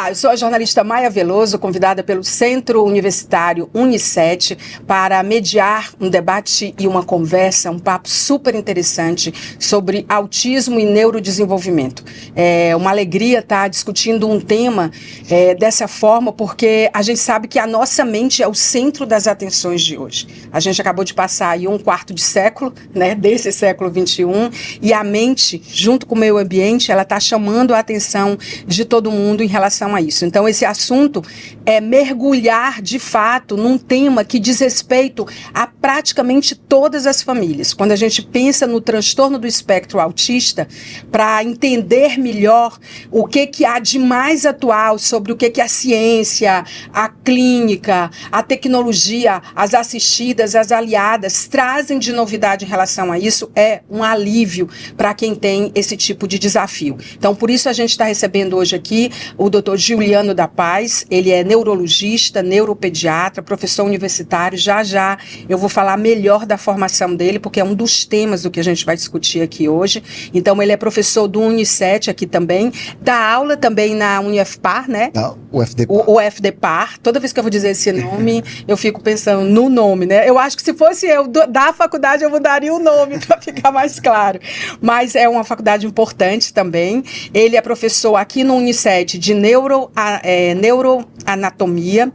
Olá, eu sou a jornalista Maia Veloso, convidada pelo Centro Universitário Unicet para mediar um debate e uma conversa, um papo super interessante sobre autismo e neurodesenvolvimento. É uma alegria estar discutindo um tema dessa forma, porque a gente sabe que a nossa mente é o centro das atenções de hoje. A gente acabou de passar aí um quarto de século, né, desse século XXI, e a mente, junto com o meio ambiente, ela está chamando a atenção de todo mundo em relação a isso. Então, esse assunto é mergulhar, de fato, num tema que diz respeito a praticamente todas as famílias. Quando a gente pensa no transtorno do espectro autista, para entender melhor o que há de mais atual sobre o que a ciência, a clínica, a tecnologia, as assistidas, as aliadas trazem de novidade em relação a isso, é um alívio para quem tem esse tipo de desafio. Então, por isso a gente está recebendo hoje aqui o Dr. Giuliano da Paz. Ele é neurologista, neuropediatra, professor universitário. Já eu vou falar melhor da formação dele, porque é um dos temas do que a gente vai discutir aqui hoje. Então, ele é professor do Unicet aqui também, dá aula também na UniFPAR, né? O UFDPAR. O UFDPAR. Toda vez que eu vou dizer esse nome, eu fico pensando no nome, né? Eu acho que se fosse eu da faculdade, eu mudaria o nome para ficar mais claro. Mas é uma faculdade importante também. Ele é professor aqui no Unicet de neuroanatomia,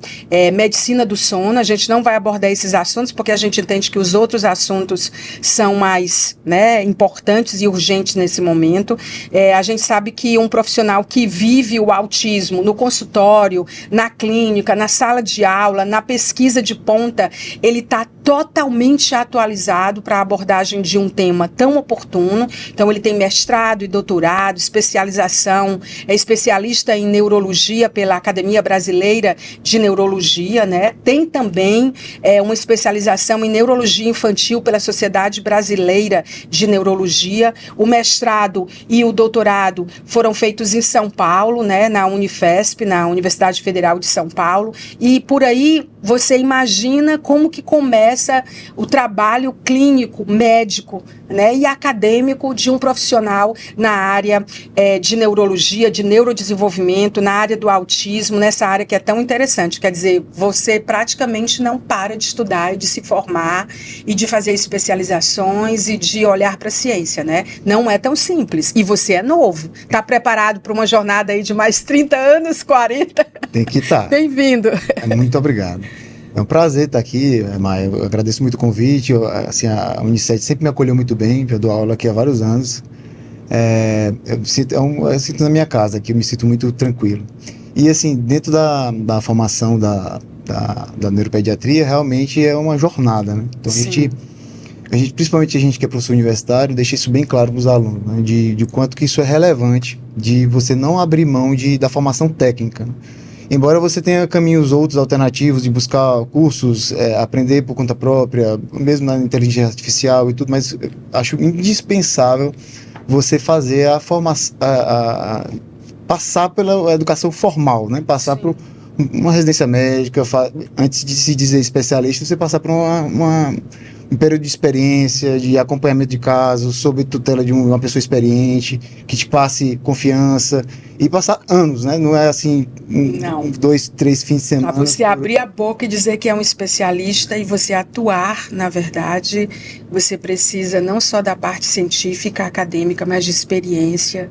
medicina do sono. A gente não vai abordar esses assuntos porque a gente entende que os outros assuntos são mais, né, importantes e urgentes nesse momento. A gente sabe que um profissional que vive o autismo no consultório, na clínica, na sala de aula, na pesquisa de ponta, ele está totalmente atualizado para a abordagem de um tema tão oportuno. Então, ele tem mestrado e doutorado, especialização, é especialista em neurologia pela Academia Brasileira de Neurologia, né? Tem também uma especialização em neurologia infantil pela Sociedade Brasileira de Neurologia. O mestrado e o doutorado foram feitos em São Paulo, né? Na Unifesp, na Universidade Federal de São Paulo. E por aí você imagina como que começa o trabalho clínico, médico, né, e acadêmico de um profissional na área de neurologia, de neurodesenvolvimento, na área do autismo, nessa área que é tão interessante. Quer dizer, você praticamente não para de estudar e de se formar e de fazer especializações e de olhar para a ciência, né? Não é tão simples. E você é novo. Está preparado para uma jornada aí de mais 30 anos, 40? Tem que estar. Bem-vindo. Muito obrigado. É um prazer estar aqui, Maia. Eu agradeço muito o convite. A Unicet sempre me acolheu muito bem. Eu dou aula aqui há vários anos. Eu sinto na minha casa aqui, eu me sinto muito tranquilo. E assim, dentro da formação da neuropediatria, realmente é uma jornada, né? Então a gente, principalmente a gente que é professor universitário, deixa isso bem claro para os alunos, né? De quanto que isso é relevante, de você não abrir mão da formação técnica, né? Embora você tenha caminhos outros alternativos de buscar cursos, aprender por conta própria, mesmo na inteligência artificial e tudo, mas acho indispensável você fazer a formação, passar pela educação formal, né? Passar por uma residência médica, antes de se dizer especialista, você passar por um período de experiência, de acompanhamento de casos, sob tutela de uma pessoa experiente, que te passe confiança, e passar anos, né? Não é assim, 2, 3 fins de semana. Você abrir a boca e dizer que é um especialista e você atuar, na verdade, você precisa não só da parte científica, acadêmica, mas de experiência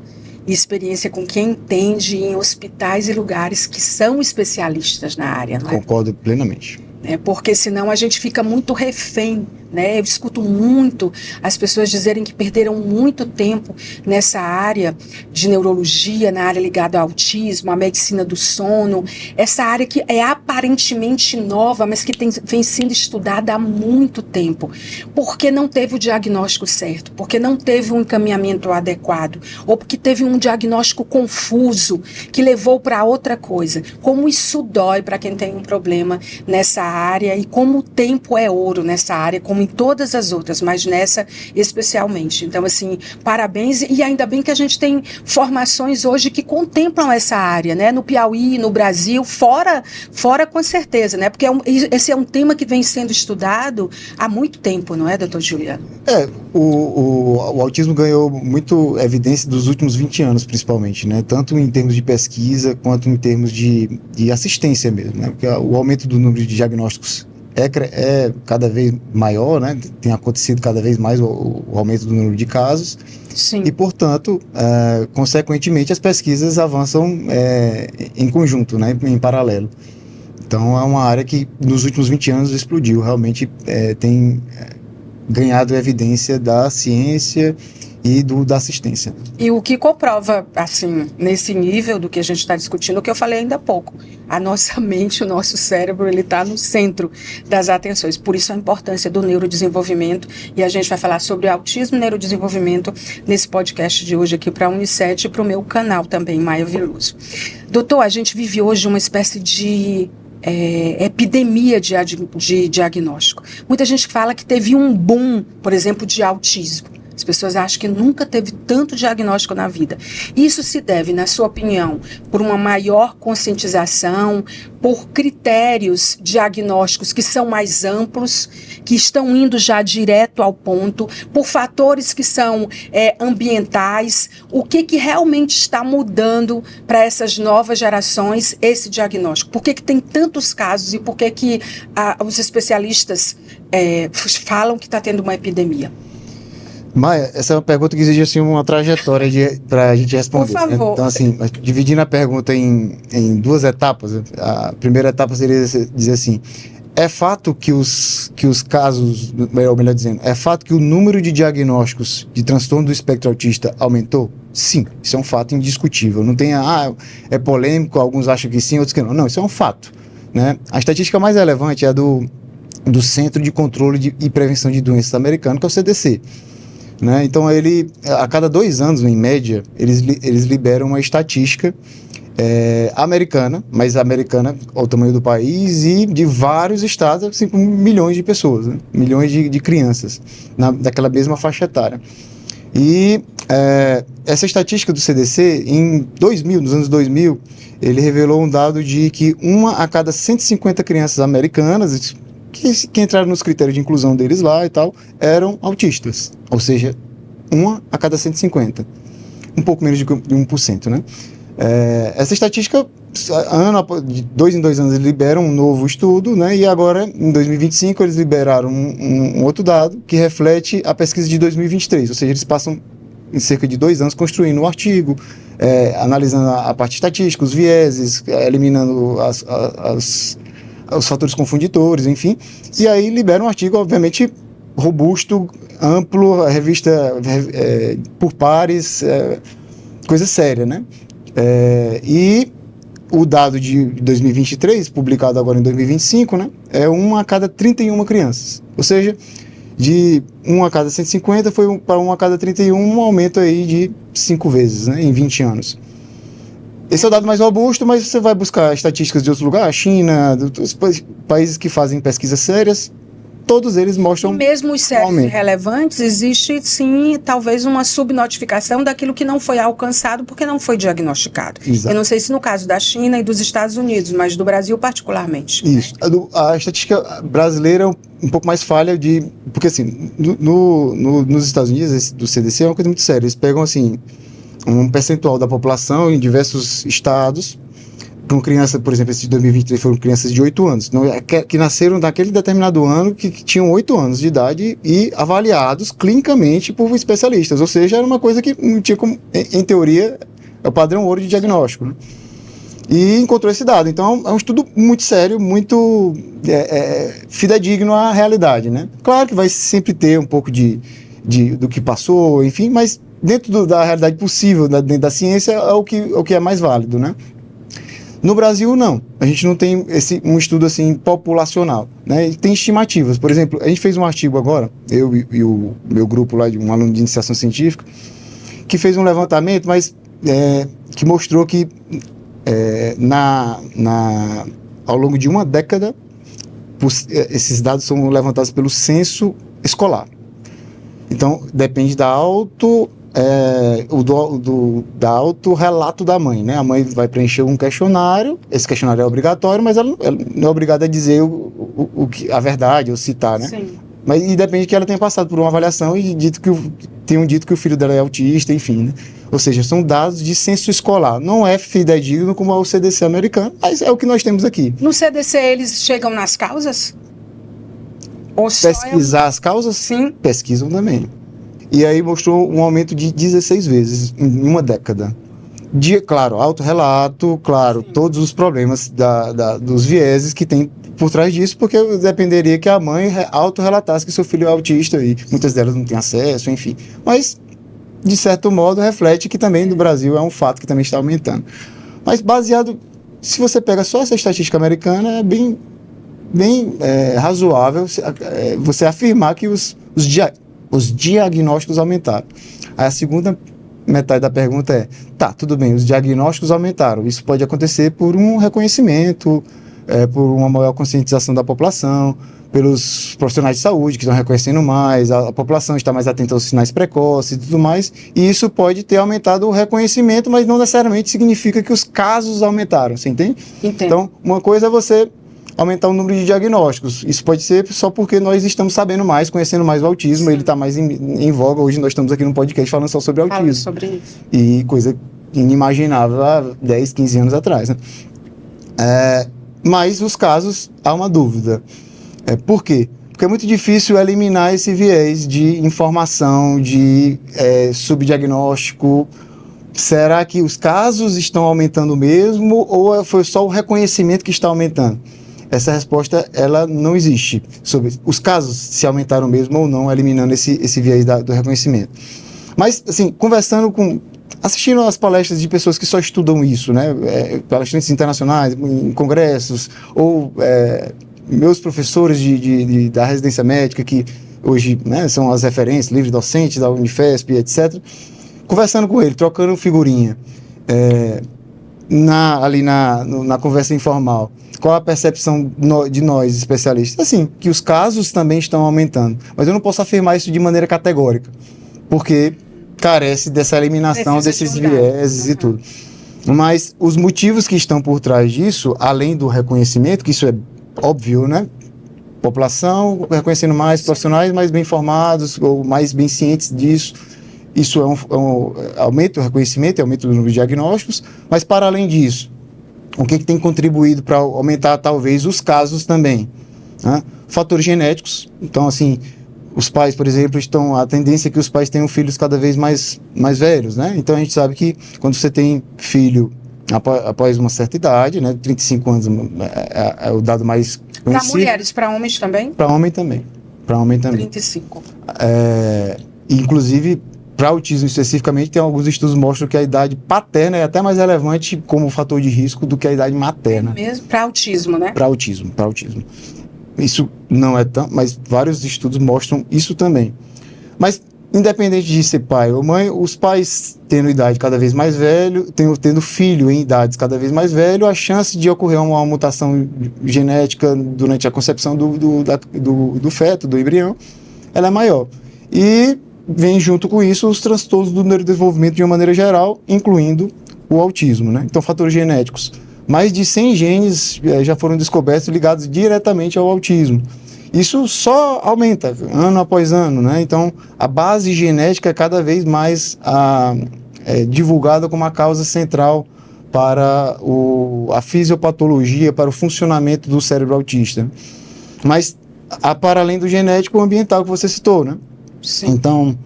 com quem entende em hospitais e lugares que são especialistas na área. Não é? Concordo plenamente. Porque senão a gente fica muito refém, né? Eu escuto muito as pessoas dizerem que perderam muito tempo nessa área de neurologia, na área ligada ao autismo, à medicina do sono, essa área que é aparentemente nova, mas que vem sendo estudada há muito tempo, porque não teve o diagnóstico certo, porque não teve um encaminhamento adequado, ou porque teve um diagnóstico confuso que levou para outra coisa. Como isso dói para quem tem um problema nessa área e como o tempo é ouro nessa área, como em todas as outras, mas nessa especialmente. Então, assim, parabéns, e ainda bem que a gente tem formações hoje que contemplam essa área, né? No Piauí, no Brasil, fora com certeza, né? Porque esse é um tema que vem sendo estudado há muito tempo, não é, doutor Juliano? O autismo ganhou muito evidência dos últimos 20 anos, principalmente, né? Tanto em termos de pesquisa, quanto em termos de assistência mesmo, né? Porque o aumento do número de diagnósticos é cada vez maior, né? Tem acontecido cada vez mais o aumento do número de casos. Sim. E, portanto, consequentemente, as pesquisas avançam em conjunto, né? Em paralelo. Então, é uma área que nos últimos 20 anos explodiu, realmente tem ganhado evidência da ciência e da assistência. E o que comprova, assim, nesse nível do que a gente está discutindo, o que eu falei ainda há pouco, a nossa mente, o nosso cérebro, ele está no centro das atenções. Por isso a importância do neurodesenvolvimento, e a gente vai falar sobre autismo e neurodesenvolvimento nesse podcast de hoje aqui para a Unicet e para o meu canal também, Maia Veloso. Doutor, a gente vive hoje uma espécie de epidemia de diagnóstico. Muita gente fala que teve um boom, por exemplo, de autismo. As pessoas acham que nunca teve tanto diagnóstico na vida. Isso se deve, na sua opinião, por uma maior conscientização, por critérios diagnósticos que são mais amplos, que estão indo já direto ao ponto, por fatores que são ambientais. O que realmente está mudando para essas novas gerações esse diagnóstico? Por que tem tantos casos e por que os especialistas falam que está tendo uma epidemia? Maia, essa é uma pergunta que exige assim, uma trajetória para a gente responder. Por favor. Então, assim, dividindo a pergunta em duas etapas, a primeira etapa seria dizer assim: é fato que os casos, ou melhor dizendo, é fato que o número de diagnósticos de transtorno do espectro autista aumentou? Sim, isso é um fato indiscutível. Não tem, é polêmico, alguns acham que sim, outros que não. Não, isso é um fato, né? A estatística mais relevante é a do Centro de Controle e Prevenção de Doenças americano, que é o CDC. Né? Então, a cada 2 anos, em média, eles liberam uma estatística americana, mas americana ao tamanho do país e de vários estados, assim, com milhões de pessoas, né? Milhões de crianças, daquela mesma faixa etária. E essa estatística do CDC, nos anos 2000, ele revelou um dado de que 1 a cada 150 crianças americanas que entraram nos critérios de inclusão deles lá e tal, eram autistas. Ou seja, 1 a cada 150. Um pouco menos de 1%, né? Essa estatística, de 2 em 2 anos, eles liberam um novo estudo, né? E agora, em 2025, eles liberaram um outro dado que reflete a pesquisa de 2023. Ou seja, eles passam em cerca de 2 anos construindo um artigo, analisando a parte estatística, os vieses, eliminando os fatores confundidores, enfim, e aí libera um artigo, obviamente, robusto, amplo, revista por pares, coisa séria, né? E o dado de 2023, publicado agora em 2025, né, é 1 a cada 31 crianças, ou seja, de 1 a cada 150 foi para 1 a cada 31, um aumento aí de 5 vezes, né, em 20 anos. Esse é o dado mais robusto, mas você vai buscar estatísticas de outros lugares, a China, dos países que fazem pesquisas sérias, todos eles mostram. E mesmo os sérios relevantes, existe sim, talvez uma subnotificação daquilo que não foi alcançado porque não foi diagnosticado. Exato. Eu não sei se no caso da China e dos Estados Unidos, mas do Brasil particularmente. Isso. A estatística brasileira é um pouco mais falha porque assim, nos Estados Unidos, do CDC, é uma coisa muito séria. Eles pegam assim um percentual da população em diversos estados, com crianças, por exemplo, esse de 2023 foram crianças de 8 anos, que nasceram daquele determinado ano, que tinham 8 anos de idade e avaliados clinicamente por especialistas, ou seja, era uma coisa que não tinha como, em teoria, é o padrão ouro de diagnóstico, né? E encontrou esse dado. Então, é um estudo muito sério, muito fidedigno à realidade, né? Claro que vai sempre ter um pouco do que passou, enfim, mas dentro da realidade possível, dentro da ciência, é o que é mais válido, né? No Brasil, não. A gente não tem um estudo assim populacional, né? E tem estimativas. Por exemplo, a gente fez um artigo agora, eu e o meu grupo lá, um aluno de iniciação científica, que fez um levantamento, mas que mostrou que ao longo de uma década, esses dados são levantados pelo Censo escolar. Então, depende da da autorrelato da mãe, né? A mãe vai preencher um questionário, esse questionário é obrigatório, mas ela não é obrigada a dizer a verdade ou citar, né? Sim. Mas e depende que ela tenha passado por uma avaliação e tenham dito que o filho dela é autista, enfim, né? Ou seja, são dados de censo escolar. Não é fidedigno como é o CDC americano, mas é o que nós temos aqui. No CDC eles chegam nas causas? Ou só Pesquisar as causas? Sim. Pesquisam também. E aí mostrou um aumento de 16 vezes em uma década. Claro, autorrelato, claro, Sim. Todos os problemas dos vieses que tem por trás disso, porque dependeria que a mãe autorrelatasse que seu filho é autista e muitas delas não têm acesso, enfim. Mas, de certo modo, reflete que também no Brasil é um fato que também está aumentando. Mas baseado, se você pega só essa estatística americana, é bem razoável você afirmar que os diagnósticos aumentaram. Aí a segunda metade da pergunta é, tudo bem, os diagnósticos aumentaram, isso pode acontecer por um reconhecimento, por uma maior conscientização da população, pelos profissionais de saúde que estão reconhecendo mais, a população está mais atenta aos sinais precoces e tudo mais, e isso pode ter aumentado o reconhecimento, mas não necessariamente significa que os casos aumentaram, você entende? Entendo. Então, uma coisa é você aumentar o número de diagnósticos. Isso pode ser só porque nós estamos sabendo mais, conhecendo mais o autismo, ele está mais em voga. Hoje nós estamos aqui no podcast falando só sobre autismo. Fala sobre isso. E coisa inimaginável há 10, 15 anos atrás, né? Mas os casos, há uma dúvida. Por quê? Porque é muito difícil eliminar esse viés de informação, de subdiagnóstico. Será que os casos estão aumentando mesmo ou foi só o reconhecimento que está aumentando? Essa resposta, ela não existe sobre os casos, se aumentaram mesmo ou não, eliminando esse viés do reconhecimento. Mas, assim, assistindo às palestras de pessoas que só estudam isso, né? Palestrantes internacionais, em congressos, ou meus professores da residência médica, que hoje, né, são as referências, livre docente da Unifesp, etc., conversando com ele, trocando figurinha, na conversa informal. Qual a percepção de nós, especialistas? Assim, que os casos também estão aumentando. Mas eu não posso afirmar isso de maneira categórica, porque carece dessa eliminação desses vieses e tudo. Mas os motivos que estão por trás disso, além do reconhecimento, que isso é óbvio, né? População reconhecendo mais profissionais mais bem formados ou mais bem cientes disso. Isso aumenta o reconhecimento, aumenta o número de diagnósticos, mas para além disso, o que tem contribuído para aumentar talvez os casos também? Né? Fatores genéticos. Então, assim, os pais, por exemplo, a tendência é que os pais tenham filhos cada vez mais velhos, né? Então a gente sabe que quando você tem filho após uma certa idade, né? 35 anos é o dado mais conhecido. Para mulheres, para homens também? Para homem também. 35. Inclusive, para autismo especificamente, tem alguns estudos que mostram que a idade paterna é até mais relevante como fator de risco do que a idade materna. Mesmo para autismo, né? Para autismo. Isso não é tão, mas vários estudos mostram isso também. Mas, independente de ser pai ou mãe, os pais tendo idade cada vez mais velho, tendo filho em idades cada vez mais velho, a chance de ocorrer uma mutação genética durante a concepção do feto, do embrião, ela é maior. E vem junto com isso os transtornos do neurodesenvolvimento de uma maneira geral, incluindo o autismo, né? Então, fatores genéticos. Mais de 100 genes já foram descobertos ligados diretamente ao autismo. Isso só aumenta ano após ano, né? Então, a base genética é cada vez mais divulgada como a causa central para a fisiopatologia, para o funcionamento do cérebro autista. Mas, para além do genético, o ambiental que você citou, né? Sim. Então,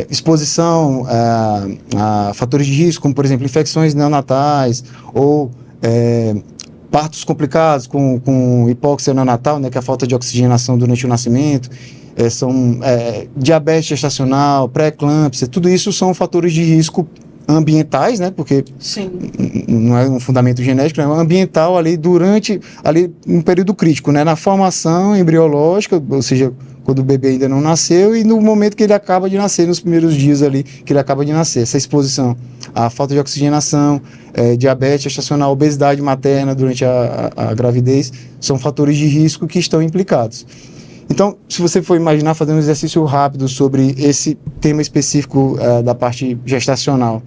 exposição a fatores de risco, como, por exemplo, infecções neonatais ou partos complicados com hipóxia neonatal, né, que é a falta de oxigenação durante o nascimento, diabetes gestacional, pré-eclâmpsia, tudo isso são fatores de risco ambientais, né, porque Sim. não é um fundamento genético, é ambiental ali durante um período crítico, né, na formação embriológica, ou seja, quando o bebê ainda não nasceu e no momento que ele acaba de nascer, nos primeiros dias ali que ele acaba de nascer. Essa exposição à falta de oxigenação, diabetes gestacional, obesidade materna durante a gravidez, são fatores de risco que estão implicados. Então, se você for imaginar, fazer um exercício rápido sobre esse tema específico da parte gestacional,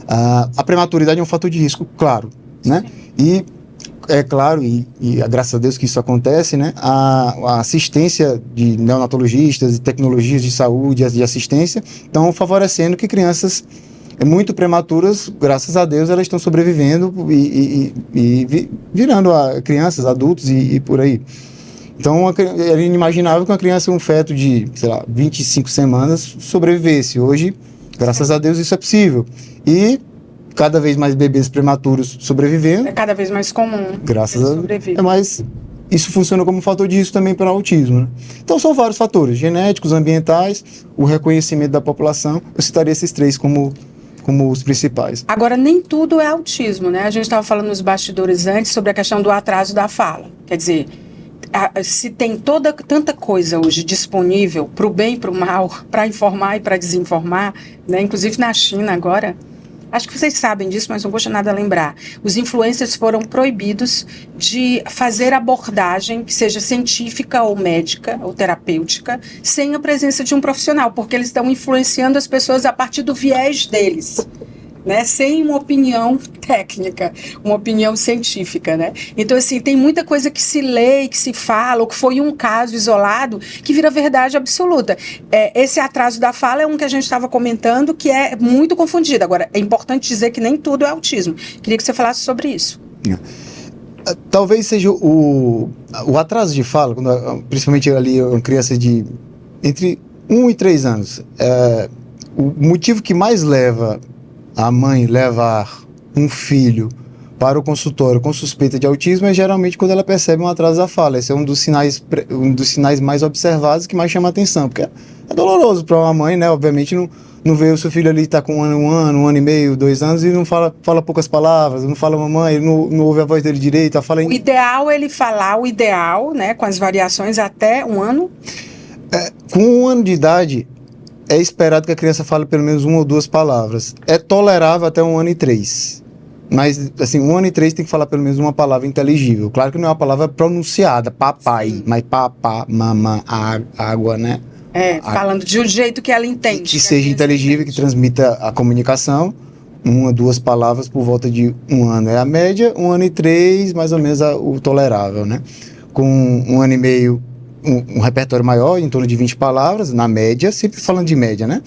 a prematuridade é um fator de risco, claro, né? E é claro, graças a Deus que isso acontece, né? A assistência de neonatologistas e tecnologias de saúde, de assistência, estão favorecendo que crianças muito prematuras, graças a Deus, elas estão sobrevivendo e virando crianças, adultos e por aí. Então, era inimaginável que uma criança, um feto de, sei lá, 25 semanas sobrevivesse. Hoje, graças a Deus, isso é possível. E cada vez mais bebês prematuros sobrevivendo. É cada vez mais comum. Graças a Deus. Mas isso funciona como fator de risco também para o autismo, né? Então, são vários fatores, genéticos, ambientais, o reconhecimento da população. Eu citaria esses três como os principais. Agora, nem tudo é autismo, né? A gente estava falando nos bastidores antes sobre a questão do atraso da fala. Quer dizer, se tem tanta coisa hoje disponível para o bem e para o mal, para informar e para desinformar, né? Inclusive na China agora, acho que vocês sabem disso, mas não custa nada lembrar. Os influencers foram proibidos de fazer abordagem que seja científica ou médica ou terapêutica sem a presença de um profissional, porque eles estão influenciando as pessoas a partir do viés deles, né? Sem uma opinião técnica, uma opinião científica, né? Então, assim, tem muita coisa que se lê e que se fala, ou que foi um caso isolado, que vira verdade absoluta. Esse atraso da fala é um que a gente estava comentando, que é muito confundido. Agora, é importante dizer que nem tudo é autismo. Queria que você falasse sobre isso. Talvez seja o atraso de fala, principalmente ali uma criança de entre 1 e 3 anos. O motivo que mais leva a mãe levar um filho para o consultório com suspeita de autismo é geralmente quando ela percebe um atraso da fala. Esse é um dos sinais mais observados que mais chama a atenção, porque é doloroso para uma mãe, né? Obviamente não vê o seu filho ali estar com um ano e meio, 2 anos e não fala poucas palavras, não fala mamãe, ele não ouve a voz dele direito, fala. O ideal é ele falar o ideal, né? Com as variações até 1 ano. Com 1 ano de idade é esperado que a criança fale pelo menos 1 ou 2 palavras. É tolerável até 1 ano e 3. Mas, assim, 1 ano e 3 tem que falar pelo menos uma palavra inteligível. Claro que não é uma palavra pronunciada, papai, sim, mas papá, mamã, água, né? Falando de um jeito que ela entende. Que seja inteligível, que transmita a comunicação. 1 ou 2 palavras por volta de 1 ano é a média. 1 ano e 3, mais ou menos o tolerável, né? Com 1 ano e meio, um repertório maior, em torno de 20 palavras, na média, sempre falando de média, né?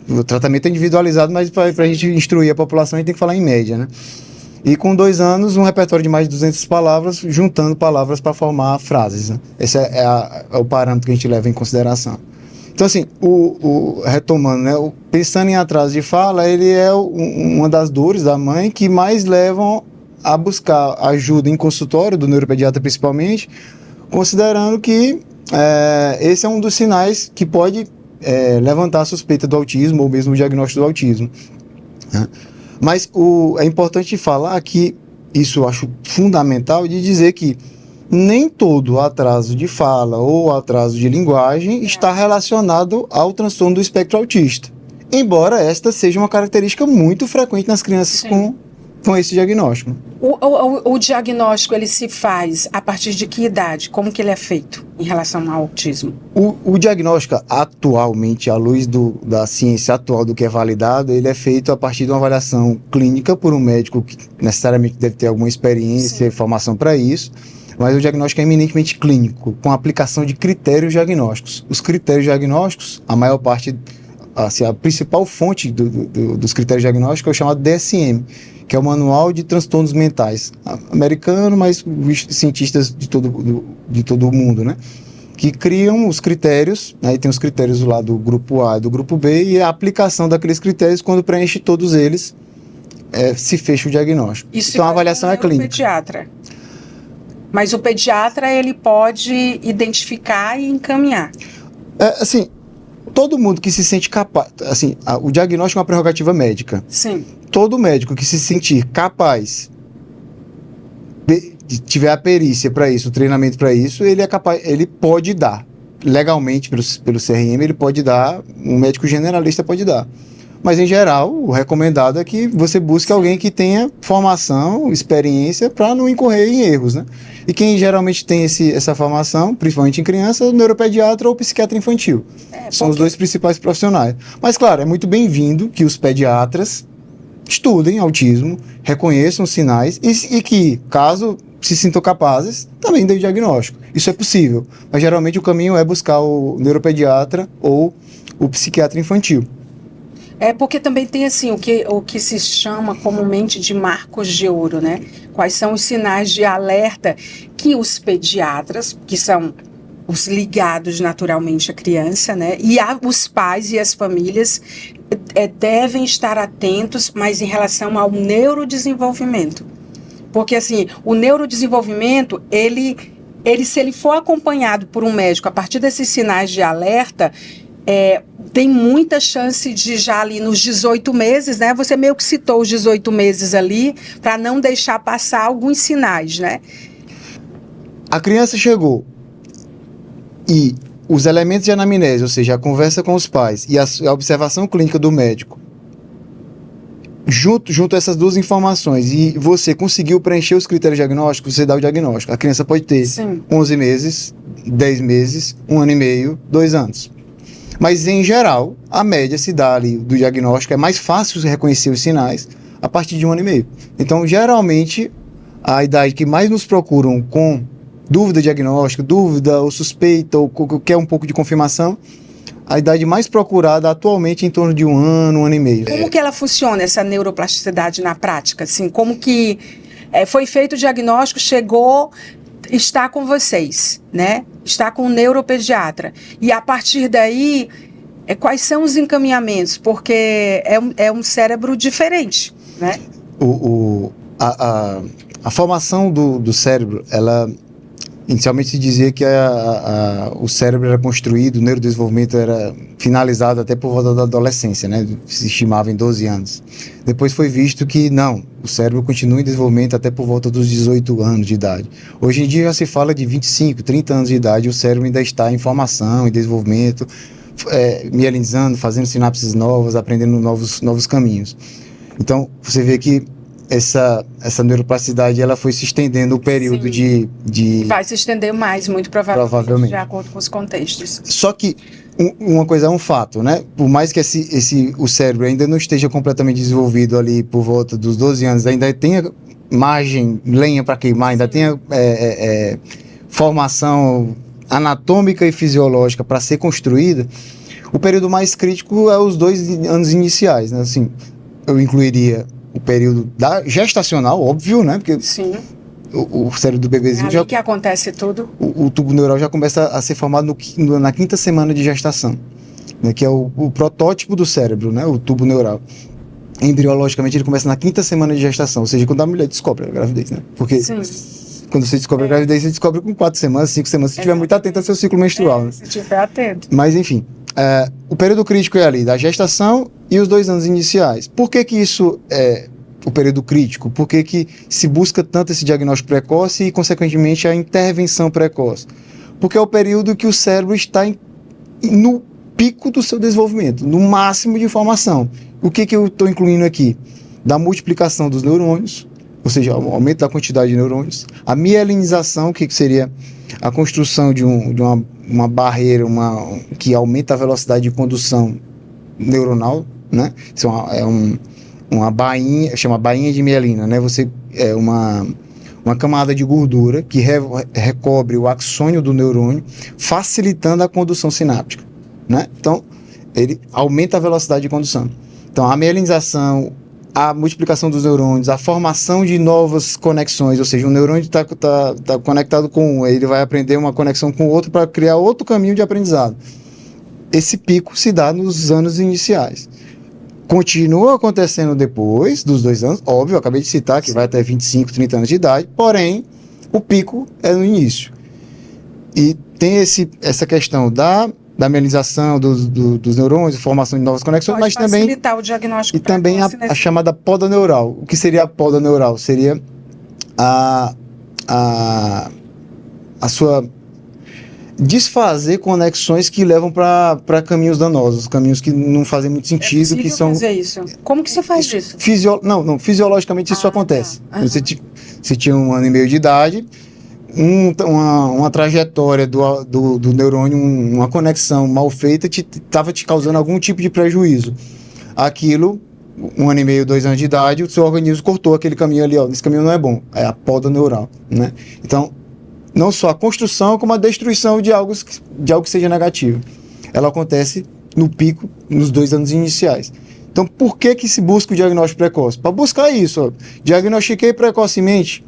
O tratamento é individualizado, mas para a gente instruir a população, a gente tem que falar em média, né? E com 2 anos, um repertório de mais de 200 palavras, juntando palavras para formar frases, né? Esse é o parâmetro que a gente leva em consideração. Então, assim, retomando, né? Pensando em atraso de fala, ele é uma das dores da mãe que mais levam a buscar ajuda em consultório, do neuropediatra principalmente, considerando que esse é um dos sinais que pode levantar a suspeita do autismo ou mesmo o diagnóstico do autismo, né? Mas é importante falar que isso eu acho fundamental de dizer que nem todo atraso de fala ou atraso de linguagem está relacionado ao transtorno do espectro autista, embora esta seja uma característica muito frequente nas crianças com esse diagnóstico. O diagnóstico, ele se faz a partir de que idade? Como que ele é feito em relação ao autismo? O diagnóstico atualmente, à luz da ciência atual do que é validado, ele é feito a partir de uma avaliação clínica por um médico que necessariamente deve ter alguma experiência e formação para isso, mas o diagnóstico é eminentemente clínico, com a aplicação de critérios diagnósticos. Os critérios diagnósticos, a maior parte, assim, a principal fonte dos critérios diagnósticos é o chamado DSM, que é o Manual de Transtornos Mentais, americano, mas cientistas de todo o mundo, né? Que criam os critérios, aí tem os critérios lá do grupo A e do grupo B, e a aplicação daqueles critérios, quando preenche todos eles, se fecha o diagnóstico. Isso então a avaliação é clínica. Pediatra. Mas o pediatra, ele pode identificar e encaminhar. Assim, todo mundo que se sente capaz, assim, o diagnóstico é uma prerrogativa médica. Sim. Todo médico que se sentir capaz, tiver a perícia para isso, o treinamento para isso, ele é capaz, ele pode dar, legalmente pelo CRM, ele pode dar, um médico generalista pode dar. Mas, em geral, o recomendado é que você busque alguém que tenha formação, experiência, para não incorrer em erros, né? E quem geralmente tem essa formação, principalmente em criança, é o neuropediatra ou o psiquiatra infantil. São os dois principais profissionais. Mas, claro, é muito bem-vindo que os pediatras estudem autismo, reconheçam os sinais e que, caso se sintam capazes, também deem o diagnóstico. Isso é possível. Mas, geralmente, o caminho é buscar o neuropediatra ou o psiquiatra infantil. Porque também tem assim o que se chama comumente de marcos de ouro, né? Quais são os sinais de alerta que os pediatras, que são os ligados naturalmente à criança, né? E os pais e as famílias devem estar atentos, mas em relação ao neurodesenvolvimento. Porque assim, o neurodesenvolvimento, ele se ele for acompanhado por um médico a partir desses sinais de alerta, tem muita chance de já ali nos 18 meses, né? Você meio que citou os 18 meses ali, para não deixar passar alguns sinais, né? A criança chegou e os elementos de anamnese, ou seja, a conversa com os pais e a observação clínica do médico, junto a essas duas informações, e você conseguiu preencher os critérios diagnósticos, você dá o diagnóstico. A criança pode ter 11 meses, 10 meses, 1 ano e meio, 2 anos. Mas, em geral, a média se dá ali do diagnóstico, é mais fácil reconhecer os sinais a partir de 1 ano e meio. Então, geralmente, a idade que mais nos procuram com dúvida diagnóstica, dúvida ou suspeita, ou quer um pouco de confirmação, a idade mais procurada atualmente é em torno de 1 ano, 1 ano e meio. Como que ela funciona, essa neuroplasticidade na prática? Assim, como que foi feito o diagnóstico, chegou, está com vocês, né? Está com o neuropediatra. E a partir daí, quais são os encaminhamentos? Porque é um cérebro diferente, né? A formação do cérebro, ela inicialmente se dizia que o cérebro era construído, o neurodesenvolvimento era finalizado até por volta da adolescência, né? Se estimava em 12 anos. Depois foi visto que não, o cérebro continua em desenvolvimento até por volta dos 18 anos de idade. Hoje em dia já se fala de 25, 30 anos de idade, o cérebro ainda está em formação, em desenvolvimento, mielinizando, fazendo sinapses novas, aprendendo novos caminhos. Então, você vê que essa neuroplasticidade, ela foi se estendendo o período de... Vai se estender mais, muito provavelmente, de acordo com os contextos. Só que uma coisa é um fato, né? Por mais que o cérebro ainda não esteja completamente desenvolvido ali por volta dos 12 anos, ainda tenha margem, lenha para queimar, ainda tenha formação anatômica e fisiológica para ser construída, o período mais crítico é os 2 anos iniciais, né? Assim, eu incluiria o período gestacional, óbvio, né? Porque o cérebro do bebezinho ali que acontece tudo. O tubo neural já começa a ser formado na 5ª semana de gestação, né? Que é o protótipo do cérebro, né? O tubo neural. Embriologicamente, ele começa na 5ª semana de gestação, ou seja, quando a mulher descobre a gravidez, né? Porque quando você descobre a gravidez, você descobre com 4 semanas, 5 semanas, se estiver muito atento ao seu ciclo menstrual. Né? Se estiver atento. Mas, enfim, o período crítico é ali da gestação e os 2 anos iniciais. Por que isso é o período crítico? Por que se busca tanto esse diagnóstico precoce e, consequentemente, a intervenção precoce? Porque é o período que o cérebro está no pico do seu desenvolvimento, no máximo de informação. O que eu estou incluindo aqui? Da multiplicação dos neurônios, ou seja, o aumento da quantidade de neurônios, a mielinização, que seria a construção de uma barreira que aumenta a velocidade de condução neuronal, né? Isso uma bainha, chama bainha de mielina, né? Uma camada de gordura que recobre o axônio do neurônio, facilitando a condução sináptica, né? Então, ele aumenta a velocidade de condução. Então, a mielinização, a multiplicação dos neurônios, a formação de novas conexões, ou seja, um neurônio está conectado com um, ele vai aprender uma conexão com o outro para criar outro caminho de aprendizado. Esse pico se dá nos anos iniciais. Continua acontecendo depois dos 2 anos, óbvio, eu acabei de citar que vai até 25, 30 anos de idade, porém, o pico é no início. E tem essa questão da mielinização dos neurônios, formação de novas conexões, mas também facilitar o diagnóstico. E também a chamada poda neural. O que seria a poda neural? Seria a sua desfazer conexões que levam para caminhos danosos, caminhos que não fazem muito sentido, que são... fazer isso? Como que você faz isso? Não, fisiologicamente isso acontece. Tá. Uhum. Você tinha 1 ano e meio de idade, uma trajetória do neurônio, uma conexão mal feita, estava te causando algum tipo de prejuízo. Aquilo, 1 ano e meio, 2 anos de idade, o seu organismo cortou aquele caminho ali, ó, esse caminho não é bom, é a poda neural, né? Então, não só a construção, como a destruição de algo que seja negativo. Ela acontece no pico, nos 2 anos iniciais. Então, por que se busca o diagnóstico precoce? Para buscar isso, ó. Diagnostiquei precocemente,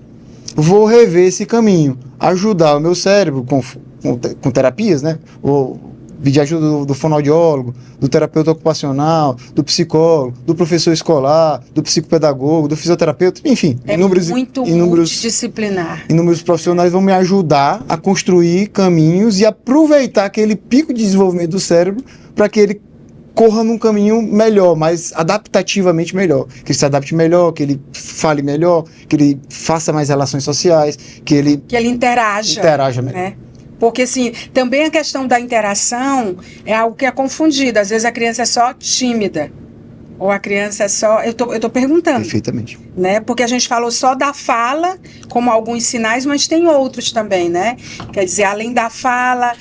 vou rever esse caminho, ajudar o meu cérebro com terapias, né? Ou pedir ajuda do fonoaudiólogo, do terapeuta ocupacional, do psicólogo, do professor escolar, do psicopedagogo, do fisioterapeuta, enfim. Muito multidisciplinar. Inúmeros profissionais vão me ajudar a construir caminhos e aproveitar aquele pico de desenvolvimento do cérebro para que ele corra num caminho melhor, mais adaptativamente melhor. Que ele se adapte melhor, que ele fale melhor, que ele faça mais relações sociais, que ele interaja melhor. Né? Porque, assim, também a questão da interação é algo que é confundido. Às vezes a criança é só tímida. Ou a criança é só... Eu tô perguntando. Perfeitamente. Né? Porque a gente falou só da fala, como alguns sinais, mas tem outros também, né? Quer dizer, além da fala,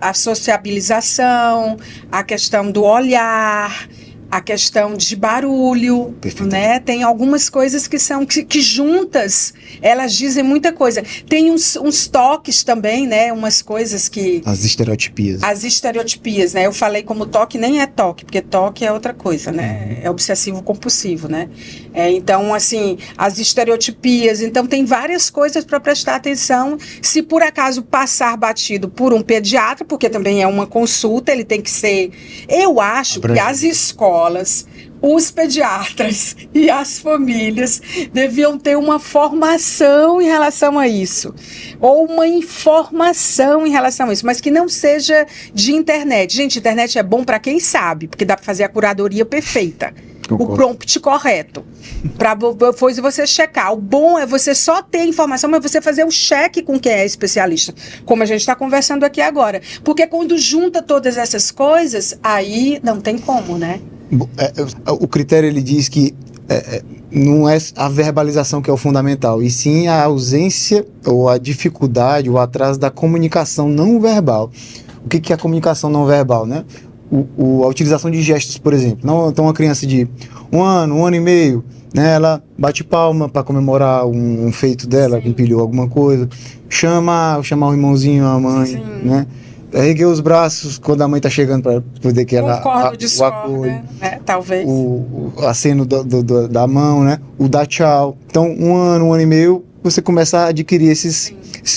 a sociabilização, a questão do olhar, a questão de barulho, né? Tem algumas coisas que juntas, elas dizem muita coisa. Tem uns toques também, né? Umas coisas que... As estereotipias, né? Eu falei como toque, nem é toque, porque toque é outra coisa, né? É obsessivo-compulsivo, né? Então, assim, as estereotipias. Então, tem várias coisas para prestar atenção. Se por acaso passar batido por um pediatra, porque também é uma consulta, ele tem que ser... Eu acho que as escolas, os pediatras e as famílias deviam ter uma formação em relação a isso, ou uma informação em relação a isso, mas que não seja de internet. Gente, internet é bom para quem sabe, porque dá para fazer a curadoria perfeita. O prompt correto, para depois você checar. O bom é você só ter informação, mas você fazer o cheque com quem é especialista, como a gente está conversando aqui agora. Porque quando junta todas essas coisas, aí não tem como, né? O critério, ele diz que não é a verbalização que é o fundamental, e sim a ausência ou a dificuldade ou atraso da comunicação não verbal. O que é a comunicação não verbal, né? A utilização de gestos, por exemplo. Então, uma criança de 1 ano e meio, né, ela bate palma para comemorar um feito dela, que empilhou alguma coisa, chamar o irmãozinho, a mãe, sim, né? Erguer os braços quando a mãe está chegando para poder que ela o acolhe, né? Talvez. O aceno da mão, né? O dar tchau. Então, 1 ano e meio, você começa a adquirir esses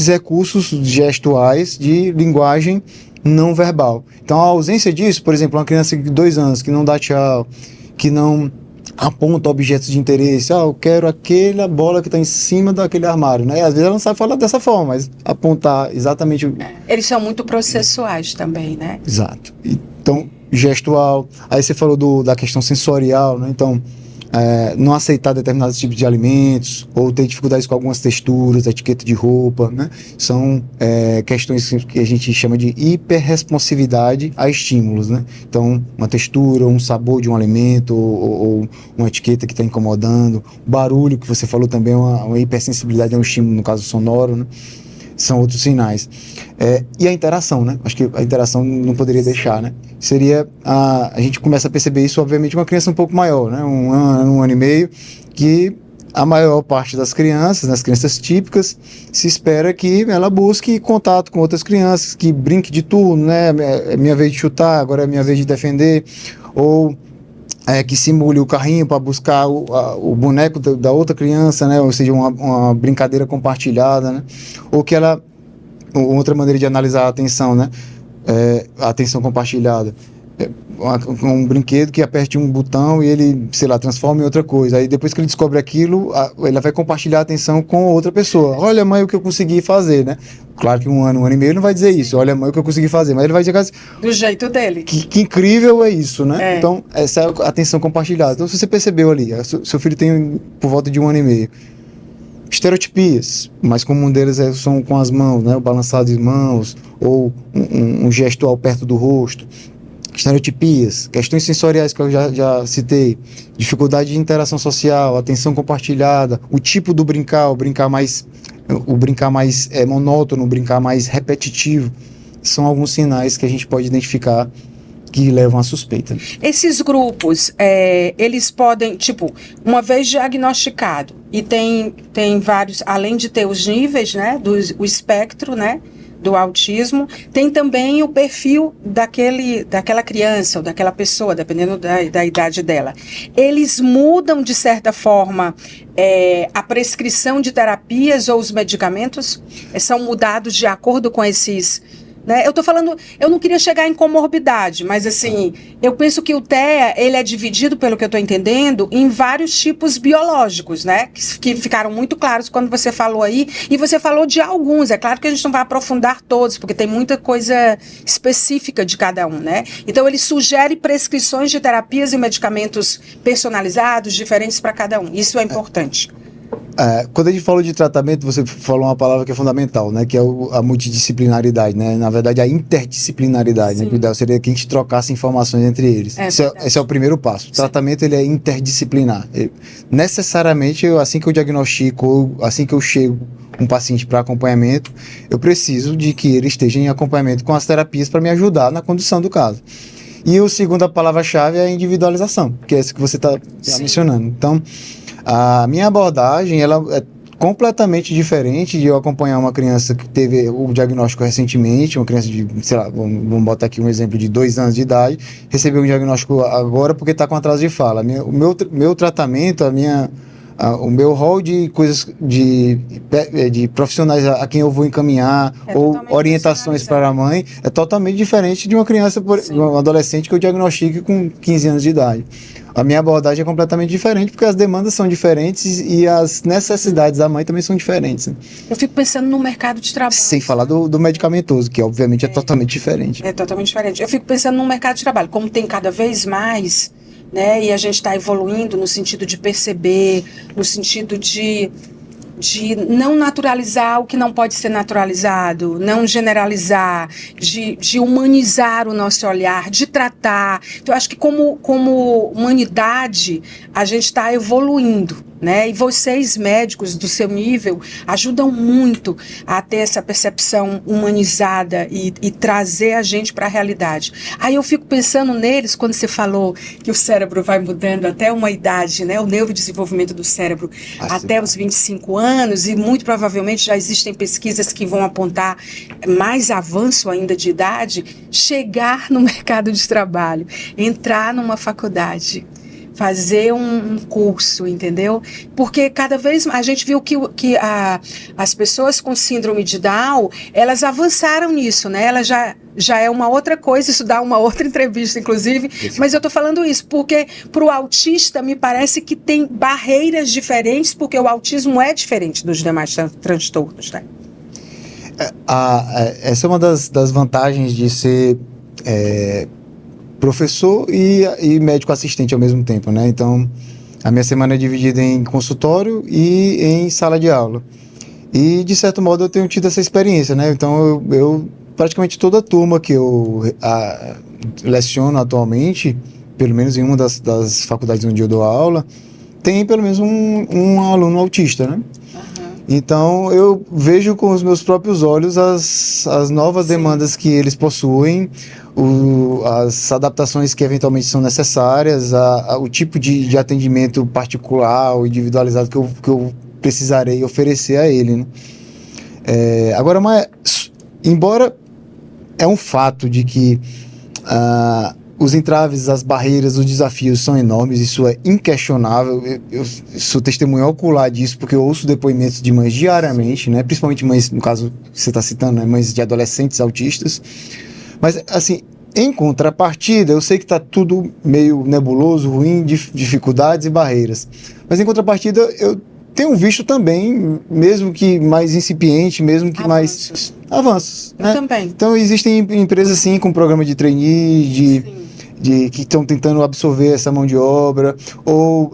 recursos gestuais de linguagem não verbal. Então, a ausência disso, por exemplo, uma criança de 2 anos que não dá tchau, que não aponta objetos de interesse, eu quero aquela bola que está em cima daquele armário, né? Às vezes ela não sabe falar dessa forma, mas apontar exatamente... Eles são muito processuais também, né? Exato. Então, gestual. Aí você falou da questão sensorial, né? Então, não aceitar determinados tipos de alimentos, ou ter dificuldades com algumas texturas, etiqueta de roupa, né? São questões que a gente chama de hiperresponsividade a estímulos, né? Então, uma textura, um sabor de um alimento, ou uma etiqueta que está incomodando, barulho, que você falou também, uma hipersensibilidade a um estímulo, no caso sonoro, né? São outros sinais. E a interação, né? Acho que a interação não poderia deixar, né? Seria, a gente começa a perceber isso, obviamente, uma criança um pouco maior, né? 1 ano e meio, que a maior parte das crianças, nas crianças típicas, se espera que ela busque contato com outras crianças, que brinque de turno, né? É minha vez de chutar, agora é minha vez de defender, ou... que simule o carrinho para buscar o boneco da outra criança, né? Ou seja, uma brincadeira compartilhada, né? Ou que outra maneira de analisar a atenção, né? A atenção compartilhada. Um brinquedo que aperte um botão e ele, sei lá, transforma em outra coisa. Aí depois que ele descobre aquilo, ele vai compartilhar a atenção com outra pessoa. Olha, mãe, o que eu consegui fazer, né? Claro que 1 ano e meio ele não vai dizer isso. Olha, mãe, o que eu consegui fazer. Mas ele vai dizer do jeito dele. Que incrível é isso, né? Então, essa é a atenção compartilhada. Então, se você percebeu ali, seu filho tem por volta de 1 ano e meio, Estereotipias, o mais comum deles são com as mãos, né? O balançar de mãos ou um gestual perto do rosto. Estereotipias, questões sensoriais que eu já citei, dificuldade de interação social, atenção compartilhada, o tipo do brincar, o brincar mais monótono, o brincar mais repetitivo, são alguns sinais que a gente pode identificar que levam à suspeita. Esses grupos, eles podem, tipo, uma vez diagnosticado, e tem vários, além de ter os níveis, né, o espectro, né, do autismo, tem também o perfil daquela criança ou daquela pessoa, dependendo da idade dela. Eles mudam, de certa forma, a prescrição de terapias ou os medicamentos são mudados de acordo com esses... Né? Eu tô falando, eu não queria chegar em comorbidade, mas assim, eu penso que o TEA, ele é dividido, pelo que eu estou entendendo, em vários tipos biológicos, né? Que ficaram muito claros quando você falou aí, e você falou de alguns. É claro que a gente não vai aprofundar todos, porque tem muita coisa específica de cada um, né? Então, ele sugere prescrições de terapias e medicamentos personalizados, diferentes para cada um. Isso é importante. Quando a gente falou de tratamento, você falou uma palavra que é fundamental, né? Que é a multidisciplinaridade, né? Na verdade, a interdisciplinaridade, né? Que o ideal seria que a gente trocasse informações entre eles. Esse é o primeiro passo. O tratamento, ele é interdisciplinar. Necessariamente, assim que eu diagnostico, assim que eu chego um paciente para acompanhamento, eu preciso de que ele esteja em acompanhamento com as terapias para me ajudar na condução do caso. E a segunda palavra-chave é a individualização, que é essa que você está mencionando. Então, a minha abordagem, ela é completamente diferente de eu acompanhar uma criança que teve o diagnóstico recentemente, uma criança de, sei lá, vamos botar aqui um exemplo de 2 anos de idade, recebeu um diagnóstico agora porque está com atraso de fala. O meu tratamento, o meu rol de coisas, de profissionais a quem eu vou encaminhar, ou orientações para a mãe, é totalmente diferente de uma criança, um adolescente que eu diagnostique com 15 anos de idade. A minha abordagem é completamente diferente, porque as demandas são diferentes e as necessidades da mãe também são diferentes. Eu fico pensando no mercado de trabalho. Sem falar do medicamentoso, que obviamente é totalmente diferente. É totalmente diferente. Eu fico pensando no mercado de trabalho, como tem cada vez mais, né, e a gente está evoluindo no sentido de perceber, no sentido de não naturalizar o que não pode ser naturalizado, não generalizar, de humanizar o nosso olhar, de tratar. Então, eu acho que como humanidade, a gente está evoluindo, né? E vocês, médicos do seu nível, ajudam muito a ter essa percepção humanizada e trazer a gente para a realidade. Aí eu fico pensando neles, quando você falou que o cérebro vai mudando até uma idade, né? O neurodesenvolvimento do cérebro até os 25 anos, e muito provavelmente já existem pesquisas que vão apontar mais avanço ainda de idade, chegar no mercado de trabalho, entrar numa faculdade, fazer um curso, entendeu? Porque cada vez mais a gente viu que as pessoas com síndrome de Down, elas avançaram nisso, né? Ela já é uma outra coisa, isso dá uma outra entrevista, inclusive, mas eu tô falando isso porque para o autista me parece que tem barreiras diferentes, porque o autismo é diferente dos demais transtornos, né? Essa é uma das vantagens de ser professor e médico assistente ao mesmo tempo, né? Então, a minha semana é dividida em consultório e em sala de aula. E, de certo modo, eu tenho tido essa experiência, né? Então, eu praticamente toda a turma que eu leciono atualmente, pelo menos em uma das faculdades onde eu dou aula, tem pelo menos um aluno autista, né? Então, eu vejo com os meus próprios olhos as novas demandas que eles possuem, as adaptações que eventualmente são necessárias, o tipo de atendimento particular ou individualizado que eu precisarei oferecer a ele, né? Agora, embora é um fato de que os entraves, as barreiras, os desafios são enormes, isso é inquestionável. Eu sou testemunho ocular disso, porque eu ouço depoimentos de mães diariamente, né? Principalmente mães, no caso que você está citando, né? Mães de adolescentes autistas. Mas, assim, em contrapartida, eu sei que está tudo meio nebuloso, ruim, dificuldades e barreiras. Mas, em contrapartida, eu tenho visto também, mesmo que mais incipiente, mesmo que mais avanços, né? Também. Então, existem empresas, sim, com programa de trainee, que estão tentando absorver essa mão de obra, ou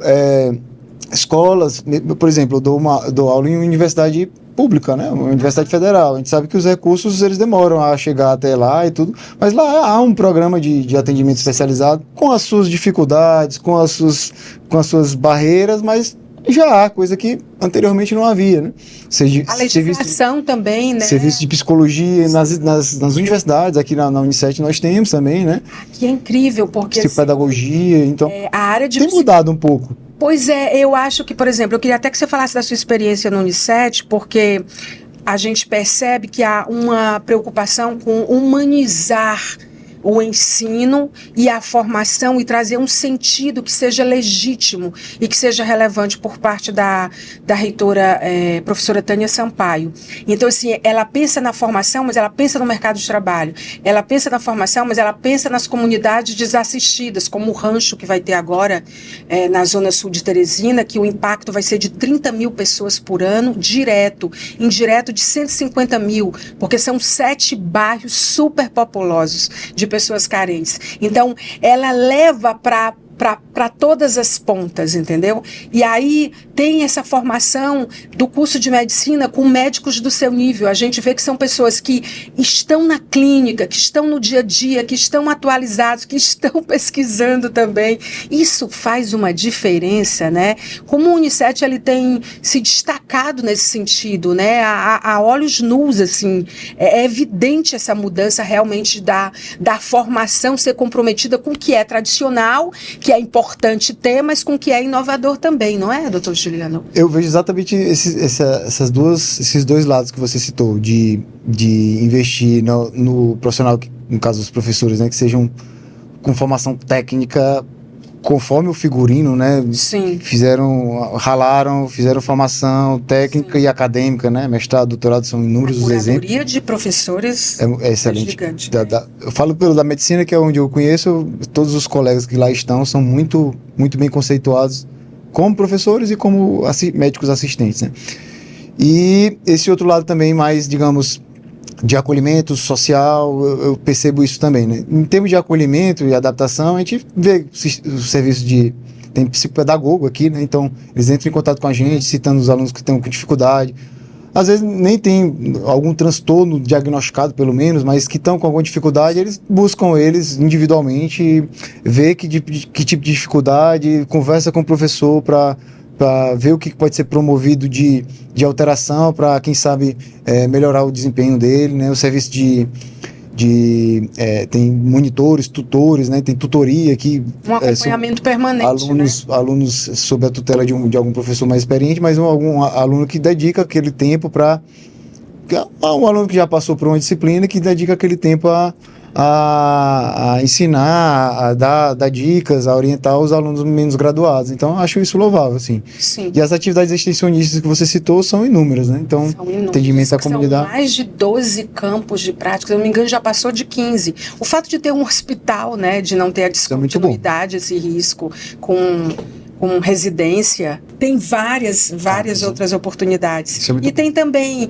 escolas, por exemplo, eu dou aula em universidade pública, né? Uma universidade federal. A gente sabe que os recursos eles demoram a chegar até lá e tudo, mas lá há um programa de atendimento especializado com as suas dificuldades, com as suas barreiras, mas já há coisa que anteriormente não havia, né? A legislação também, né? Serviço de psicologia nas universidades, aqui na Unicef nós temos também, né? Que é incrível, porque psicopedagogia, então a área de tem mudado um pouco. Pois é, eu acho que, por exemplo, eu queria até que você falasse da sua experiência no Unicef, porque a gente percebe que há uma preocupação com humanizar o ensino e a formação e trazer um sentido que seja legítimo e que seja relevante por parte da reitora professora Tânia Sampaio. Então, assim, ela pensa na formação, mas ela pensa no mercado de trabalho. Ela pensa na formação, mas ela pensa nas comunidades desassistidas, como o rancho que vai ter agora na Zona Sul de Teresina, que o impacto vai ser de 30 mil pessoas por ano, direto, indireto de 150 mil, porque são 7 bairros super populosos de pessoas carentes. Então, ela leva para todas as pontas, entendeu? E aí tem essa formação do curso de medicina com médicos do seu nível. A gente vê que são pessoas que estão na clínica, que estão no dia a dia, que estão atualizados, que estão pesquisando também. Isso faz uma diferença, né? Como o Unicef ele tem se destacado nesse sentido, né? A olhos nus, assim, é evidente essa mudança realmente da formação ser comprometida com o que é tradicional, que é importante ter, mas com que é inovador também, não é, doutor Juliano? Eu vejo exatamente esses dois lados que você citou, de investir no profissional, no caso dos professores, né, que sejam com formação técnica conforme o figurino, né? Sim. Ralaram, fizeram formação técnica e acadêmica, né? Mestrado, doutorado, são inúmeros os exemplos. A curadoria de professores é excelente. Gigante. Eu falo da medicina, que é onde eu conheço, todos os colegas que lá estão são muito, muito bem conceituados como professores e como médicos assistentes, né? E esse outro lado também mais, digamos, de acolhimento social, eu percebo isso também, né? Em termos de acolhimento e adaptação, a gente vê o serviço tem psicopedagogo aqui, né? Então, eles entram em contato com a gente, citando os alunos que estão com dificuldade. Às vezes nem tem algum transtorno diagnosticado, pelo menos, mas que estão com alguma dificuldade, eles buscam eles individualmente, vê que tipo de dificuldade, conversa com o professor para ver o que pode ser promovido de alteração para, quem sabe, melhorar o desempenho dele, né? O serviço tem monitores, tutores, né? Tem tutoria que... Um acompanhamento permanente, alunos sob a tutela de algum professor mais experiente, mas algum aluno que dedica aquele tempo para... Um aluno que já passou por uma disciplina que dedica aquele tempo a ensinar, a dar dicas, a orientar os alunos menos graduados. Então, acho isso louvável, assim. Sim. E as atividades extensionistas que você citou são inúmeras, né? Então, atendimento à comunidade. São mais de 12 campos de prática, se eu não me engano, já passou de 15. O fato de ter um hospital, né, de não ter a descontinuidade, esse risco com residência, tem várias outras oportunidades. E tem também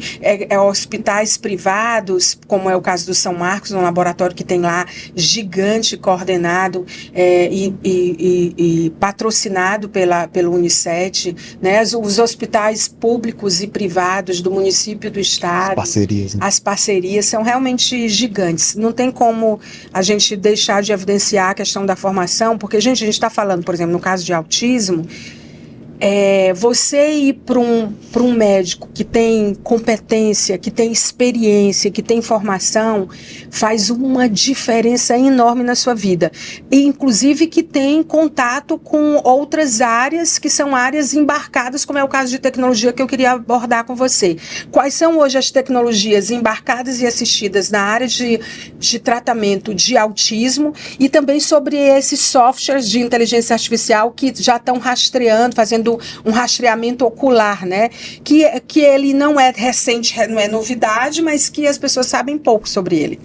hospitais privados, como é o caso do São Marcos, um laboratório que tem lá, gigante, coordenado e patrocinado pelo Unicef, né? Os hospitais públicos e privados do município e do estado. As parcerias. Né? As parcerias são realmente gigantes. Não tem como a gente deixar de evidenciar a questão da formação, porque, gente, a gente está falando, por exemplo, no caso de autismo, você ir para um médico que tem competência, que tem experiência, que tem formação, faz uma diferença enorme na sua vida. E, inclusive, que tem contato com outras áreas que são áreas embarcadas, como é o caso de tecnologia que eu queria abordar com você. Quais são hoje as tecnologias embarcadas e assistidas na área de tratamento de autismo e também sobre esses softwares de inteligência artificial que já estão rastreando, fazendo um rastreamento ocular, né? Que ele não é recente, não é novidade, mas que as pessoas sabem pouco sobre ele.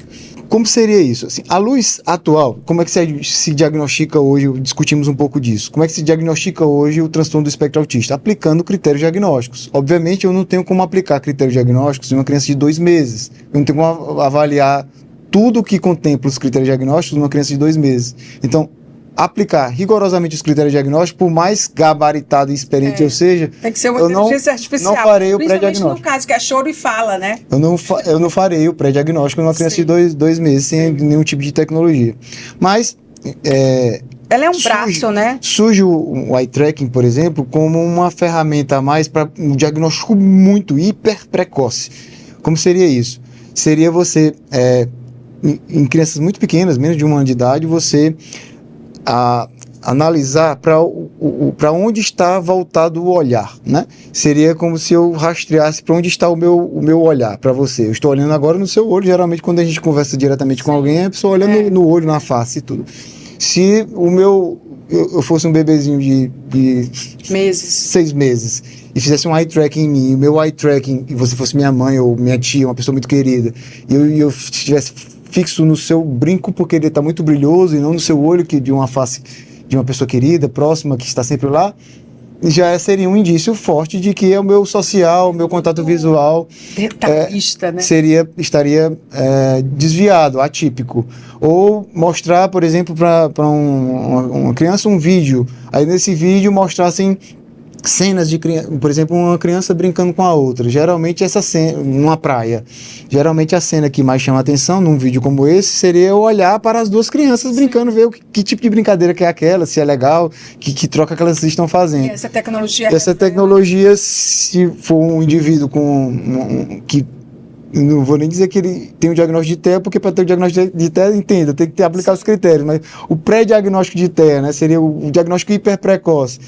Como seria isso? Assim, à luz atual, como é que se diagnostica hoje, discutimos um pouco disso, como é que se diagnostica hoje o transtorno do espectro autista? Aplicando critérios diagnósticos. Obviamente, eu não tenho como aplicar critérios diagnósticos em uma criança de 2 meses. Eu não tenho como avaliar tudo que contempla os critérios diagnósticos numa criança de 2 meses. Então, aplicar rigorosamente os critérios diagnósticos, por mais gabaritado e experiente eu seja, tem que ser uma inteligência artificial. Não farei o pré-diagnóstico. pré-diagnóstico. No caso, que é choro e fala, né? Eu não farei o pré-diagnóstico numa criança de 2 meses, sem nenhum tipo de tecnologia. Mas... ela é um braço, né? Surge o eye tracking, por exemplo, como uma ferramenta a mais para um diagnóstico muito hiper precoce. Como seria isso? Seria você, em crianças muito pequenas, menos de 1 ano de idade, você analisar para onde está voltado o olhar, né? Seria como se eu rastreasse para onde está o meu olhar para você. Eu estou olhando agora no seu olho. Geralmente, quando a gente conversa diretamente com alguém, a pessoa olha no olho, na face e tudo. Se eu fosse um bebezinho de 6 meses e fizesse um eye tracking em mim, o meu eye tracking, e você fosse minha mãe ou minha tia, uma pessoa muito querida, e eu estivesse fixo no seu brinco porque ele está muito brilhoso e não no seu olho, que de uma face de uma pessoa querida, próxima, que está sempre lá, já seria um indício forte de que é o meu social, o meu contato visual detalhista, né? estaria desviado, atípico. Ou mostrar, por exemplo, para uma criança um vídeo, aí nesse vídeo mostrassem cenas de criança, por exemplo, uma criança brincando com a outra. Geralmente essa cena, numa praia, geralmente a cena que mais chama a atenção num vídeo como esse seria eu olhar para as duas crianças brincando, ver que tipo de brincadeira que é aquela, se é legal, que troca que elas estão fazendo. E essa tecnologia, se for um indivíduo que não vou nem dizer que ele tem um diagnóstico de TEA, porque para ter o diagnóstico de TEA, entenda, tem que aplicar os critérios, mas o pré-diagnóstico de TEA, né, seria o diagnóstico hiperprecoce.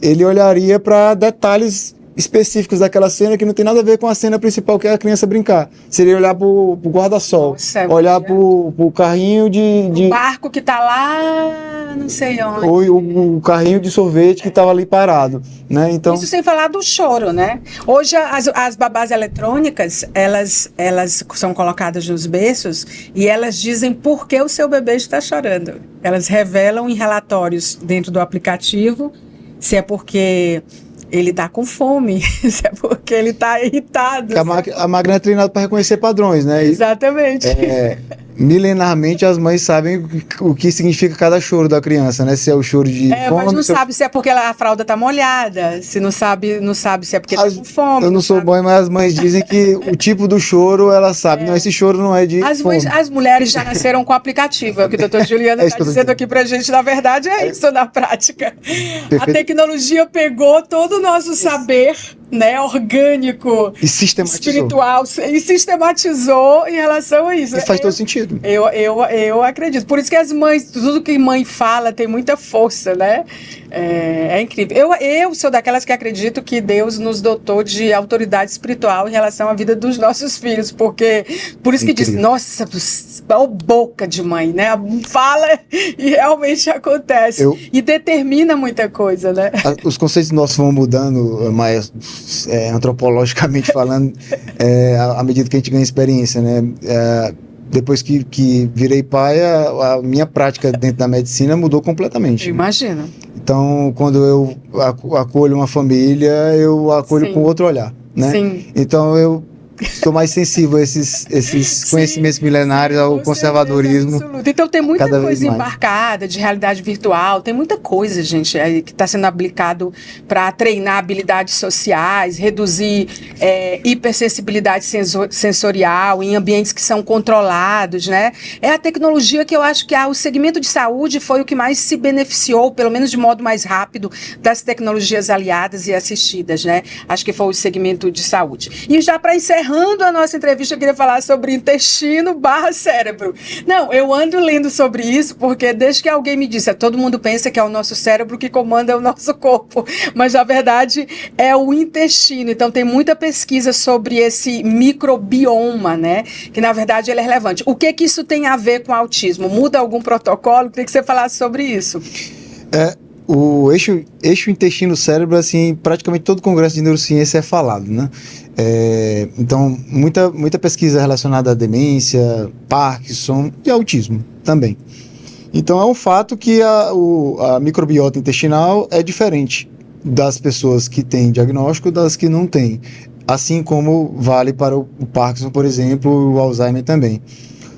Ele olharia para detalhes específicos daquela cena que não tem nada a ver com a cena principal, que é a criança brincar. Seria olhar pro guarda-sol, olhar pro carrinho o barco que tá lá, não sei onde. Ou o carrinho de sorvete que estava ali parado, né? Então... Isso sem falar do choro, né? Hoje as babás eletrônicas, elas são colocadas nos berços e elas dizem por que o seu bebê está chorando. Elas revelam em relatórios dentro do aplicativo se é porque ele está com fome, se é porque ele está irritado. A máquina é treinada para reconhecer padrões, né? Exatamente. Milenarmente as mães sabem o que significa cada choro da criança, né? Se é o choro de fome... Mas não sabe se é porque a fralda está molhada, se não sabe se é porque está com fome. Eu não sou mãe, mas as mães dizem que o tipo do choro, elas sabem. Não, esse choro não é de fome. As mulheres já nasceram com o aplicativo, é o que o doutor Juliano está dizendo aqui pra gente. Na verdade, é isso na prática. Perfeito. A tecnologia pegou todo o nosso saber, né, orgânico, e sistematizou. Espiritual, e sistematizou em relação a isso. E faz todo sentido. Eu acredito. Por isso que as mães, tudo que mãe fala tem muita força, né? É incrível. Eu sou daquelas que acredito que Deus nos dotou de autoridade espiritual em relação à vida dos nossos filhos, porque por isso que diz, nossa, boca de mãe, né? Fala e realmente acontece. E determina muita coisa, né? Os conceitos nossos vão mudando, mas antropologicamente falando, à medida que a gente ganha experiência, né? Depois que virei pai, a minha prática dentro da medicina mudou completamente. Imagina. Então, quando eu acolho uma família, eu acolho com outro olhar, né? Sim. Então, eu estou mais sensível a esses conhecimentos milenários, ao conservadorismo. Então tem muita coisa embarcada de realidade virtual, tem muita coisa, gente, que está sendo aplicado para treinar habilidades sociais, reduzir hipersensibilidade sensorial em ambientes que são controlados, né? É a tecnologia que eu acho que o segmento de saúde foi o que mais se beneficiou, pelo menos de modo mais rápido, das tecnologias aliadas e assistidas, né? Acho que foi o segmento de saúde. E já para encerrando a nossa entrevista, eu queria falar sobre intestino/cérebro. Não, eu ando lendo sobre isso porque desde que alguém me disse, todo mundo pensa que é o nosso cérebro que comanda o nosso corpo, mas na verdade é o intestino. Então tem muita pesquisa sobre esse microbioma, né? Que na verdade ele é relevante. O que isso tem a ver com autismo? Muda algum protocolo? Queria que você falasse sobre isso. O eixo intestino-cérebro, assim, praticamente todo congresso de neurociência é falado, né? Então, muita pesquisa relacionada à demência, Parkinson e autismo também. Então, é um fato que a microbiota intestinal é diferente das pessoas que têm diagnóstico das que não têm. Assim como vale para o Parkinson, por exemplo, e o Alzheimer também.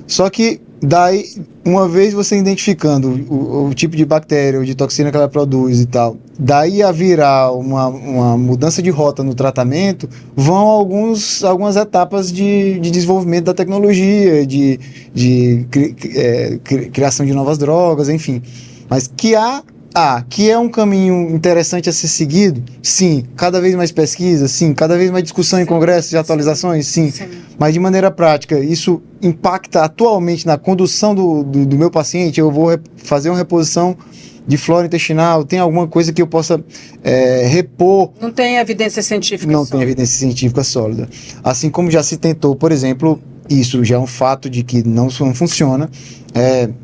Só que Daí, uma vez você identificando o tipo de bactéria ou de toxina que ela produz e tal, daí a virar uma mudança de rota no tratamento, vão algumas etapas de desenvolvimento da tecnologia, de criação de novas drogas, enfim. Mas que é um caminho interessante a ser seguido, sim. Cada vez mais pesquisa, sim. Cada vez mais discussão em congressos de atualizações, sim. Mas de maneira prática, isso impacta atualmente na condução do meu paciente. Eu vou fazer uma reposição de flora intestinal, tem alguma coisa que eu possa repor. Não tem evidência científica Não sólida. tem evidência científica sólida. Assim como já se tentou, por exemplo, isso já é um fato de que não funciona,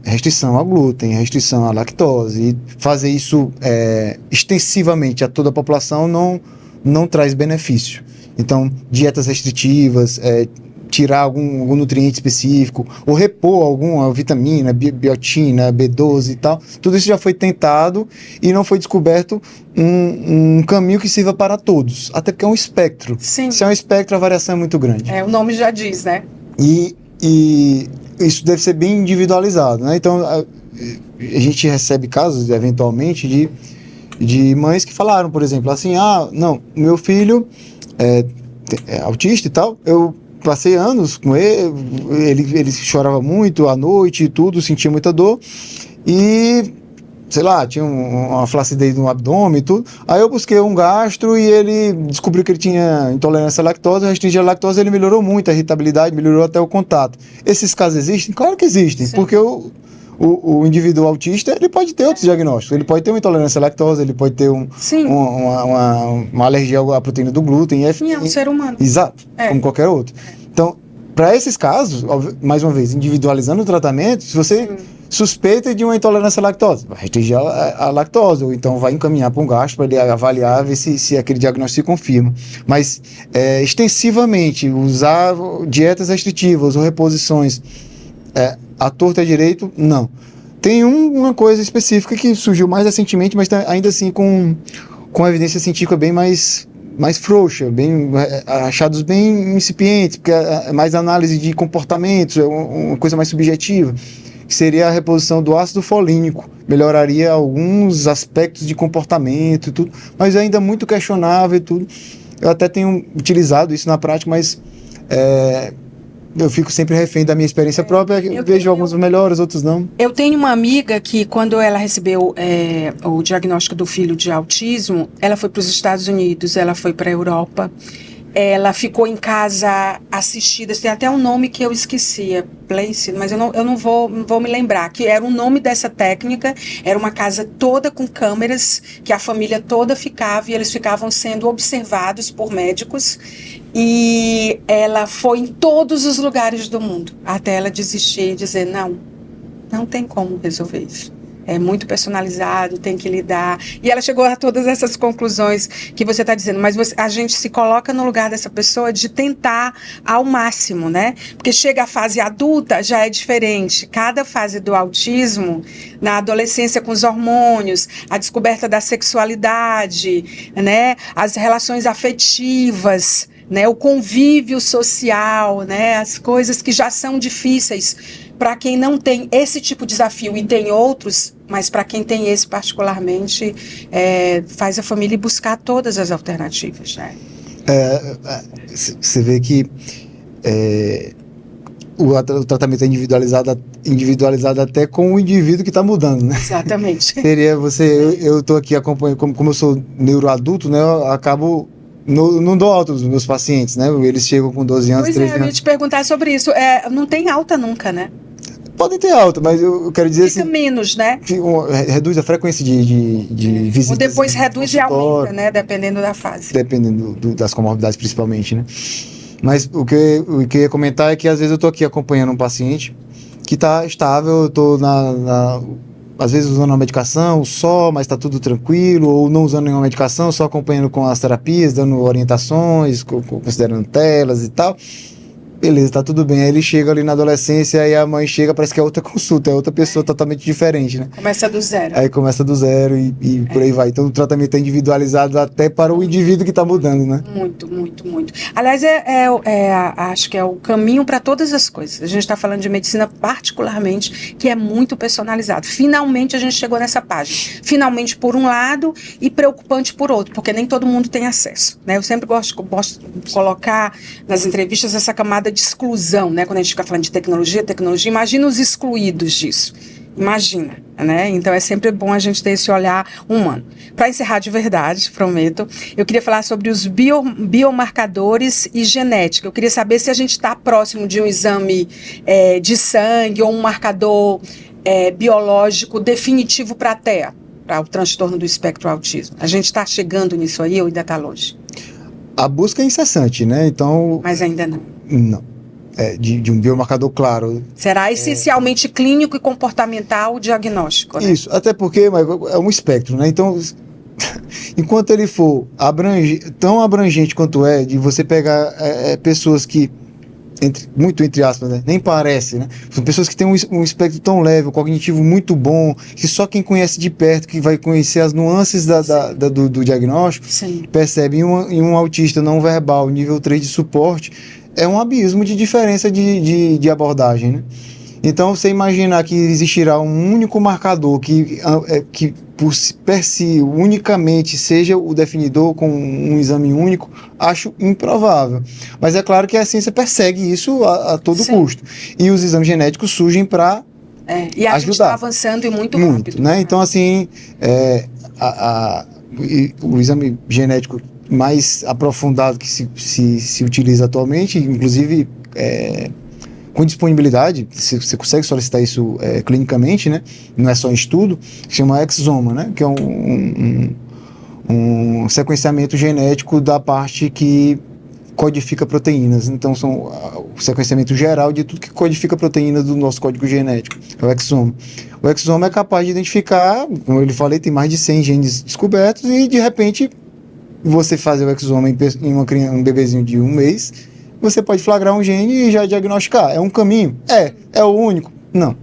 restrição ao glúten, restrição à lactose, e fazer isso extensivamente a toda a população não traz benefício. Então, dietas restritivas, tirar algum nutriente específico, ou repor alguma vitamina, biotina, B12 e tal, tudo isso já foi tentado e não foi descoberto um caminho que sirva para todos, até porque é um espectro. Sim. Se é um espectro, a variação é muito grande. O nome já diz, né? E isso deve ser bem individualizado, né? Então, a gente recebe casos, eventualmente, de mães que falaram, por exemplo, assim, não, meu filho é autista e tal, eu passei anos com ele chorava muito à noite e tudo, sentia muita dor, e sei lá, tinha uma flacidez no abdômen e tudo. Aí eu busquei um gastro e ele descobriu que ele tinha intolerância à lactose, restringiu a lactose, ele melhorou muito a irritabilidade, melhorou até o contato. Esses casos existem? Claro que existem, sim. Porque o indivíduo autista, ele pode ter outros diagnósticos, ele pode ter uma intolerância à lactose, ele pode ter uma alergia à proteína do glúten. Sim, é um ser humano. Exato, como qualquer outro. Então, para esses casos, mais uma vez, individualizando o tratamento, se você suspeita de uma intolerância à lactose, vai restringir a lactose, ou então vai encaminhar para um gastro para ele avaliar, ver se aquele diagnóstico se confirma. Mas, extensivamente, usar dietas restritivas ou reposições à torta e à direito, não. Tem uma coisa específica que surgiu mais recentemente, mas ainda assim com a evidência científica bem mais frouxa, achados bem incipientes, porque é mais análise de comportamentos, é uma coisa mais subjetiva, que seria a reposição do ácido folínico. Melhoraria alguns aspectos de comportamento e tudo, mas é ainda muito questionável e tudo. Eu até tenho utilizado isso na prática, mas eu fico sempre refém da minha experiência própria. Eu vejo alguns melhores, outros não. Eu tenho uma amiga que, quando ela recebeu o diagnóstico do filho de autismo, ela foi para os Estados Unidos, ela foi para a Europa, ela ficou em casa assistida, tem até um nome que eu esquecia, Place, mas eu não vou me lembrar, que era o nome dessa técnica, era uma casa toda com câmeras, que a família toda ficava, e eles ficavam sendo observados por médicos, e ela foi em todos os lugares do mundo, até ela desistir e dizer, não tem como resolver isso. É muito personalizado, tem que lidar. E ela chegou a todas essas conclusões que você está dizendo, mas a gente se coloca no lugar dessa pessoa de tentar ao máximo, né? Porque chega a fase adulta, já é diferente. Cada fase do autismo, na adolescência com os hormônios, a descoberta da sexualidade, né? As relações afetivas, né? O convívio social, né? As coisas que já são difíceis para quem não tem esse tipo de desafio, e tem outros, mas para quem tem esse particularmente, faz a família buscar todas as alternativas, né? Você vê que o tratamento é individualizado até com o indivíduo que está mudando, né? Exatamente. Seria eu estou aqui acompanhando, como eu sou neuroadulto, né? Eu acabo... Não dou alta dos meus pacientes, né? Eles chegam com 12 anos, 13 anos. Eu ia te perguntar sobre isso. Não tem alta nunca, né? Podem ter alta, mas eu quero dizer Fica menos, né? Reduz a frequência de visitas. Ou depois reduz e aumenta, né? Dependendo da fase. Dependendo das comorbidades, principalmente, né? Mas o que eu ia comentar é que às vezes eu tô aqui acompanhando um paciente que tá estável, eu tô às vezes usando uma medicação só, mas está tudo tranquilo, ou não usando nenhuma medicação, só acompanhando com as terapias, dando orientações, considerando telas e tal. beleza, tá tudo bem. Aí ele chega ali na adolescência, aí a mãe chega, parece que é outra consulta, é outra pessoa totalmente diferente, né? Começa do zero. Aí começa do zero e por aí vai. Então o tratamento é individualizado até para o indivíduo que está mudando, né? Muito, muito, muito. Aliás, acho que é o caminho para todas as coisas. A gente está falando de medicina particularmente, que é muito personalizado. Finalmente a gente chegou nessa página. Finalmente por um lado e preocupante por outro, porque nem todo mundo tem acesso, né? Eu sempre gosto de colocar nas entrevistas essa camada de exclusão, né? Quando a gente fica falando de tecnologia, imagina os excluídos disso. Imagina, né? Então é sempre bom a gente ter esse olhar humano. Para encerrar de verdade, prometo, eu queria falar sobre os biomarcadores e genética. Eu queria saber se a gente está próximo de um exame de sangue ou um marcador biológico definitivo para a TEA, para o transtorno do espectro autismo. A gente está chegando nisso aí ou ainda está longe? A busca é incessante, né? Então... Mas ainda não. Não. De um biomarcador claro. Será essencialmente clínico e comportamental o diagnóstico, né? Isso, até porque é um espectro, né? Então, enquanto ele for tão abrangente quanto de você pegar pessoas que, muito entre aspas, né? Nem parece, né? São pessoas que têm um espectro tão leve, um cognitivo muito bom, que só quem conhece de perto, que vai conhecer as nuances do diagnóstico, Sim. percebe em um autista não verbal, nível 3 de suporte, é um abismo de diferença de abordagem, né? Então, você imaginar que existirá um único marcador que per si, unicamente, seja o definidor com um exame único, acho improvável. Mas é claro que a ciência persegue isso a todo Sim. custo. E os exames genéticos surgem para e a ajudar. gente está avançando e muito rápido. Né? Então, assim, o exame genético mais aprofundado que se utiliza atualmente, inclusive com disponibilidade, você consegue solicitar isso clinicamente, né? Não é só em estudo, chama exoma, né? Que é um sequenciamento genético da parte que codifica proteínas. Então, são o sequenciamento geral de tudo que codifica proteínas do nosso código genético, é o exoma. O exoma é capaz de identificar, como eu lhe falei, tem mais de 100 genes descobertos e, de repente, você fazer o exoma em um bebezinho de 1 mês, você pode flagrar um gene e já diagnosticar. É um caminho? É o único? Não.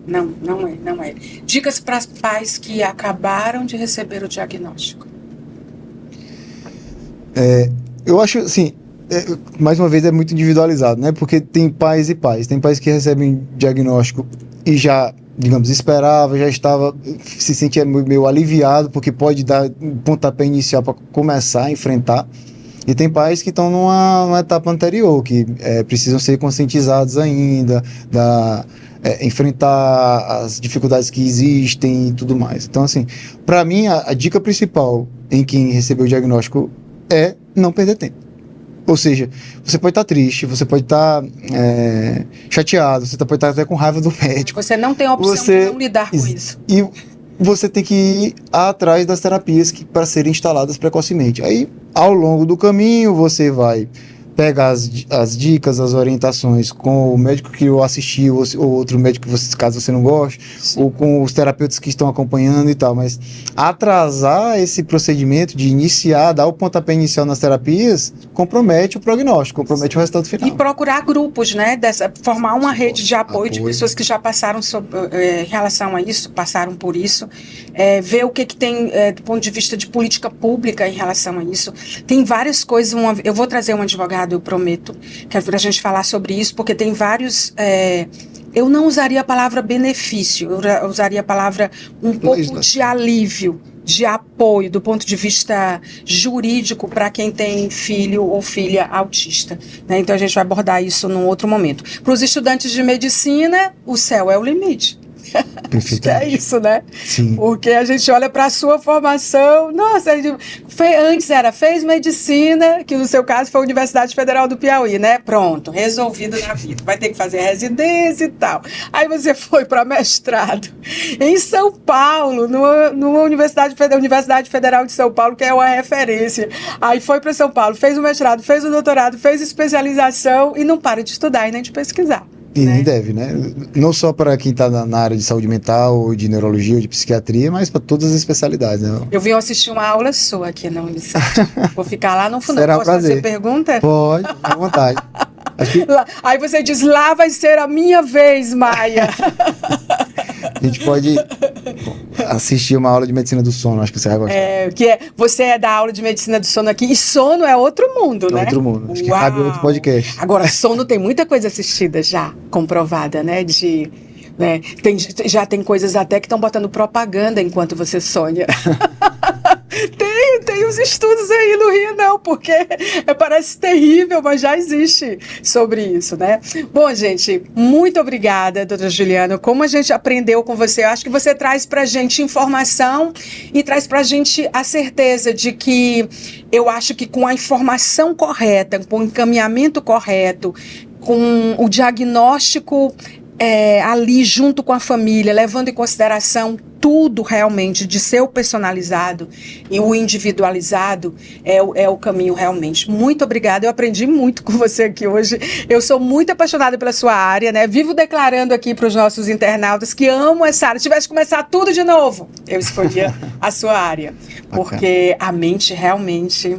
Não é. Dicas para pais que acabaram de receber o diagnóstico. Eu acho, assim, mais uma vez é muito individualizado, né? Porque tem pais e pais. Tem pais que recebem diagnóstico e já, digamos, esperava, já estava, se sentia meio aliviado, porque pode dar um pontapé inicial para começar a enfrentar. E tem pais que estão numa etapa anterior, que precisam ser conscientizados ainda, enfrentar as dificuldades que existem e tudo mais. Então, assim, para mim, a dica principal em quem recebeu o diagnóstico é não perder tempo. Ou seja, você pode estar triste, você pode estar chateado, você pode estar até com raiva do médico. Você não tem a opção de não lidar com isso. E você tem que ir atrás das terapias para serem instaladas precocemente. Aí, ao longo do caminho, você vai pegar as dicas, as orientações com o médico que o assistiu, ou outro médico, caso você não goste, sim, ou com os terapeutas que estão acompanhando e tal. Mas atrasar esse procedimento de iniciar, dar o pontapé inicial nas terapias, compromete o prognóstico, compromete, sim, o resultado final. E procurar grupos, né? Formar uma rede de apoio de pessoas que já passaram em relação a isso, passaram por isso, ver o que tem do ponto de vista de política pública em relação a isso. Tem várias coisas, eu vou trazer um advogado, eu prometo, que é para a gente falar sobre isso, porque tem vários... eu não usaria a palavra benefício, eu usaria a palavra um pouco de alívio, de apoio, do ponto de vista jurídico, para quem tem filho ou filha autista, né? Então a gente vai abordar isso num outro momento. Para os estudantes de medicina, o céu é o limite. Acho que é isso, né? Sim. Porque a gente olha para a sua formação, nossa, antes fez medicina, que no seu caso foi a Universidade Federal do Piauí, né? Pronto, resolvido na vida. Vai ter que fazer residência e tal. Aí você foi para mestrado em São Paulo, numa Universidade Federal de São Paulo, que é uma referência. Aí foi para São Paulo, fez o mestrado, fez o doutorado, fez especialização e não para de estudar e nem de pesquisar. E nem deve, né? Não só para quem está na área de saúde mental, ou de neurologia, ou de psiquiatria, mas para todas as especialidades, né? Eu vim assistir uma aula sua aqui na Unicef. Vou ficar lá no fundo. Será um Posso prazer. fazer pergunta? Pode, à vontade. Aí você diz, lá vai ser a minha vez, Maia. A gente pode assistir uma aula de medicina do sono, acho que você vai gostar. Você é da aula de medicina do sono aqui, e sono é outro mundo, né? Outro mundo, acho que cabe outro podcast. Agora, sono tem muita coisa assistida já, comprovada, né? Já tem coisas até que estão botando propaganda enquanto você sonha. Tem uns estudos aí, não ria não, porque parece terrível, mas já existe sobre isso, né? Bom, gente, muito obrigada, doutora Juliana. Como a gente aprendeu com você, eu acho que você traz pra gente informação e traz pra gente a certeza de que eu acho que com a informação correta, com o encaminhamento correto, com o diagnóstico ali junto com a família, levando em consideração tudo realmente de ser o personalizado e o individualizado é o caminho realmente. Muito obrigada, eu aprendi muito com você aqui hoje. Eu sou muito apaixonada pela sua área, né? Vivo declarando aqui para os nossos internautas que amo essa área. Se tivesse que começar tudo de novo, eu escolhia a sua área, porque a mente realmente...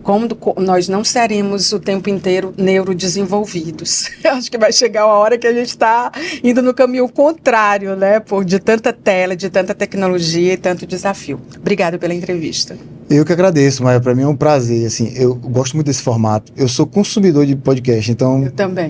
Como nós não seremos o tempo inteiro neurodesenvolvidos. Eu acho que vai chegar uma hora que a gente está indo no caminho contrário, né? De tanta tela, de tanta tecnologia e tanto desafio. Obrigada pela entrevista. Eu que agradeço, Maia. Para mim é um prazer. Assim, eu gosto muito desse formato. Eu sou consumidor de podcast, então... Eu também.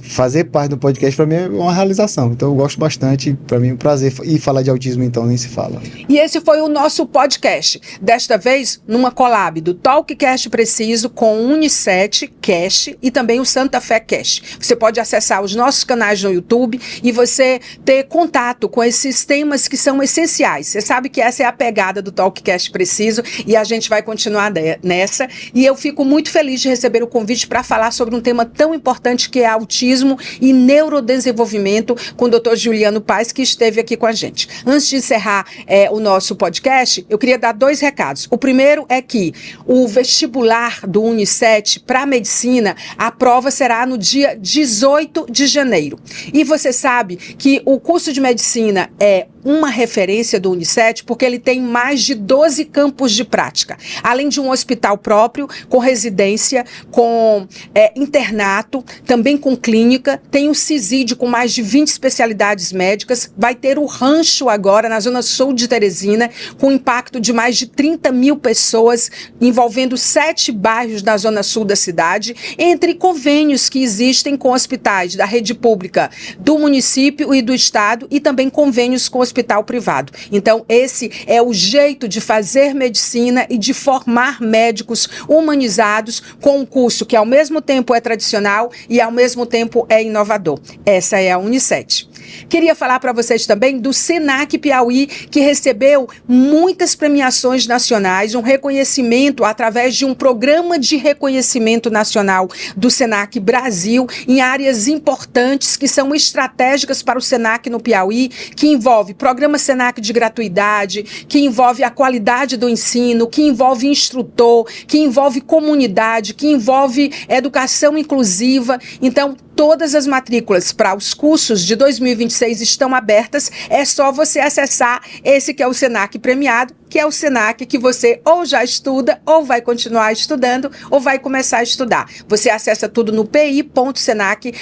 Fazer parte do podcast para mim é uma realização. Então eu gosto bastante. Para mim é um prazer. E falar de autismo, então, nem se fala. E esse foi o nosso podcast. Desta vez, numa collab do Talkcast Preciso com o Unicet Cast e também o Santa Fé Cast. Você pode acessar os nossos canais no YouTube e você ter contato com esses temas que são essenciais. Você sabe que essa é a pegada do Talkcast Preciso e a gente vai continuar nessa. E eu fico muito feliz de receber o convite para falar sobre um tema tão importante que é autismo e neurodesenvolvimento com o Dr. Juliano Paes, que esteve aqui com a gente. Antes de encerrar o nosso podcast, eu queria dar 2 recados. O primeiro é que o vestibular do Unicet para medicina, a prova será no dia 18 de janeiro. E você sabe que o curso de medicina é uma referência do Unicet porque ele tem mais de 12 campos de prática, além de um hospital próprio, com residência, com internato, também com clínica, tem o CISID com mais de 20 especialidades médicas, vai ter o rancho agora na zona sul de Teresina, com impacto de mais de 30 mil pessoas, envolvendo 7 bairros da zona sul da cidade, entre convênios que existem com hospitais da rede pública do município e do estado e também convênios com hospital privado. Então, esse é o jeito de fazer medicina e de formar médicos humanizados com um curso que ao mesmo tempo é tradicional e ao mesmo tempo é inovador. Essa é a Unicet. Queria falar para vocês também do Senac Piauí, que recebeu muitas premiações nacionais, um reconhecimento através de um programa de reconhecimento nacional do Senac Brasil em áreas importantes que são estratégicas para o Senac no Piauí, que envolve programa Senac de gratuidade, que envolve a qualidade do ensino, que envolve instrutor, que envolve comunidade, que envolve educação inclusiva. Então, todas as matrículas para os cursos de 2026 estão abertas. É só você acessar esse que é o Senac premiado, que é o Senac que você ou já estuda, ou vai continuar estudando, ou vai começar a estudar. Você acessa tudo no pi.senac.br.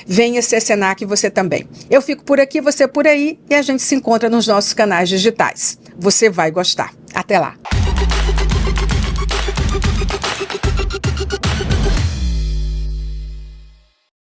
Venha ser Senac você também. Eu fico por aqui, você por aí, e a gente se encontra nos nossos canais digitais. Você vai gostar. Até lá!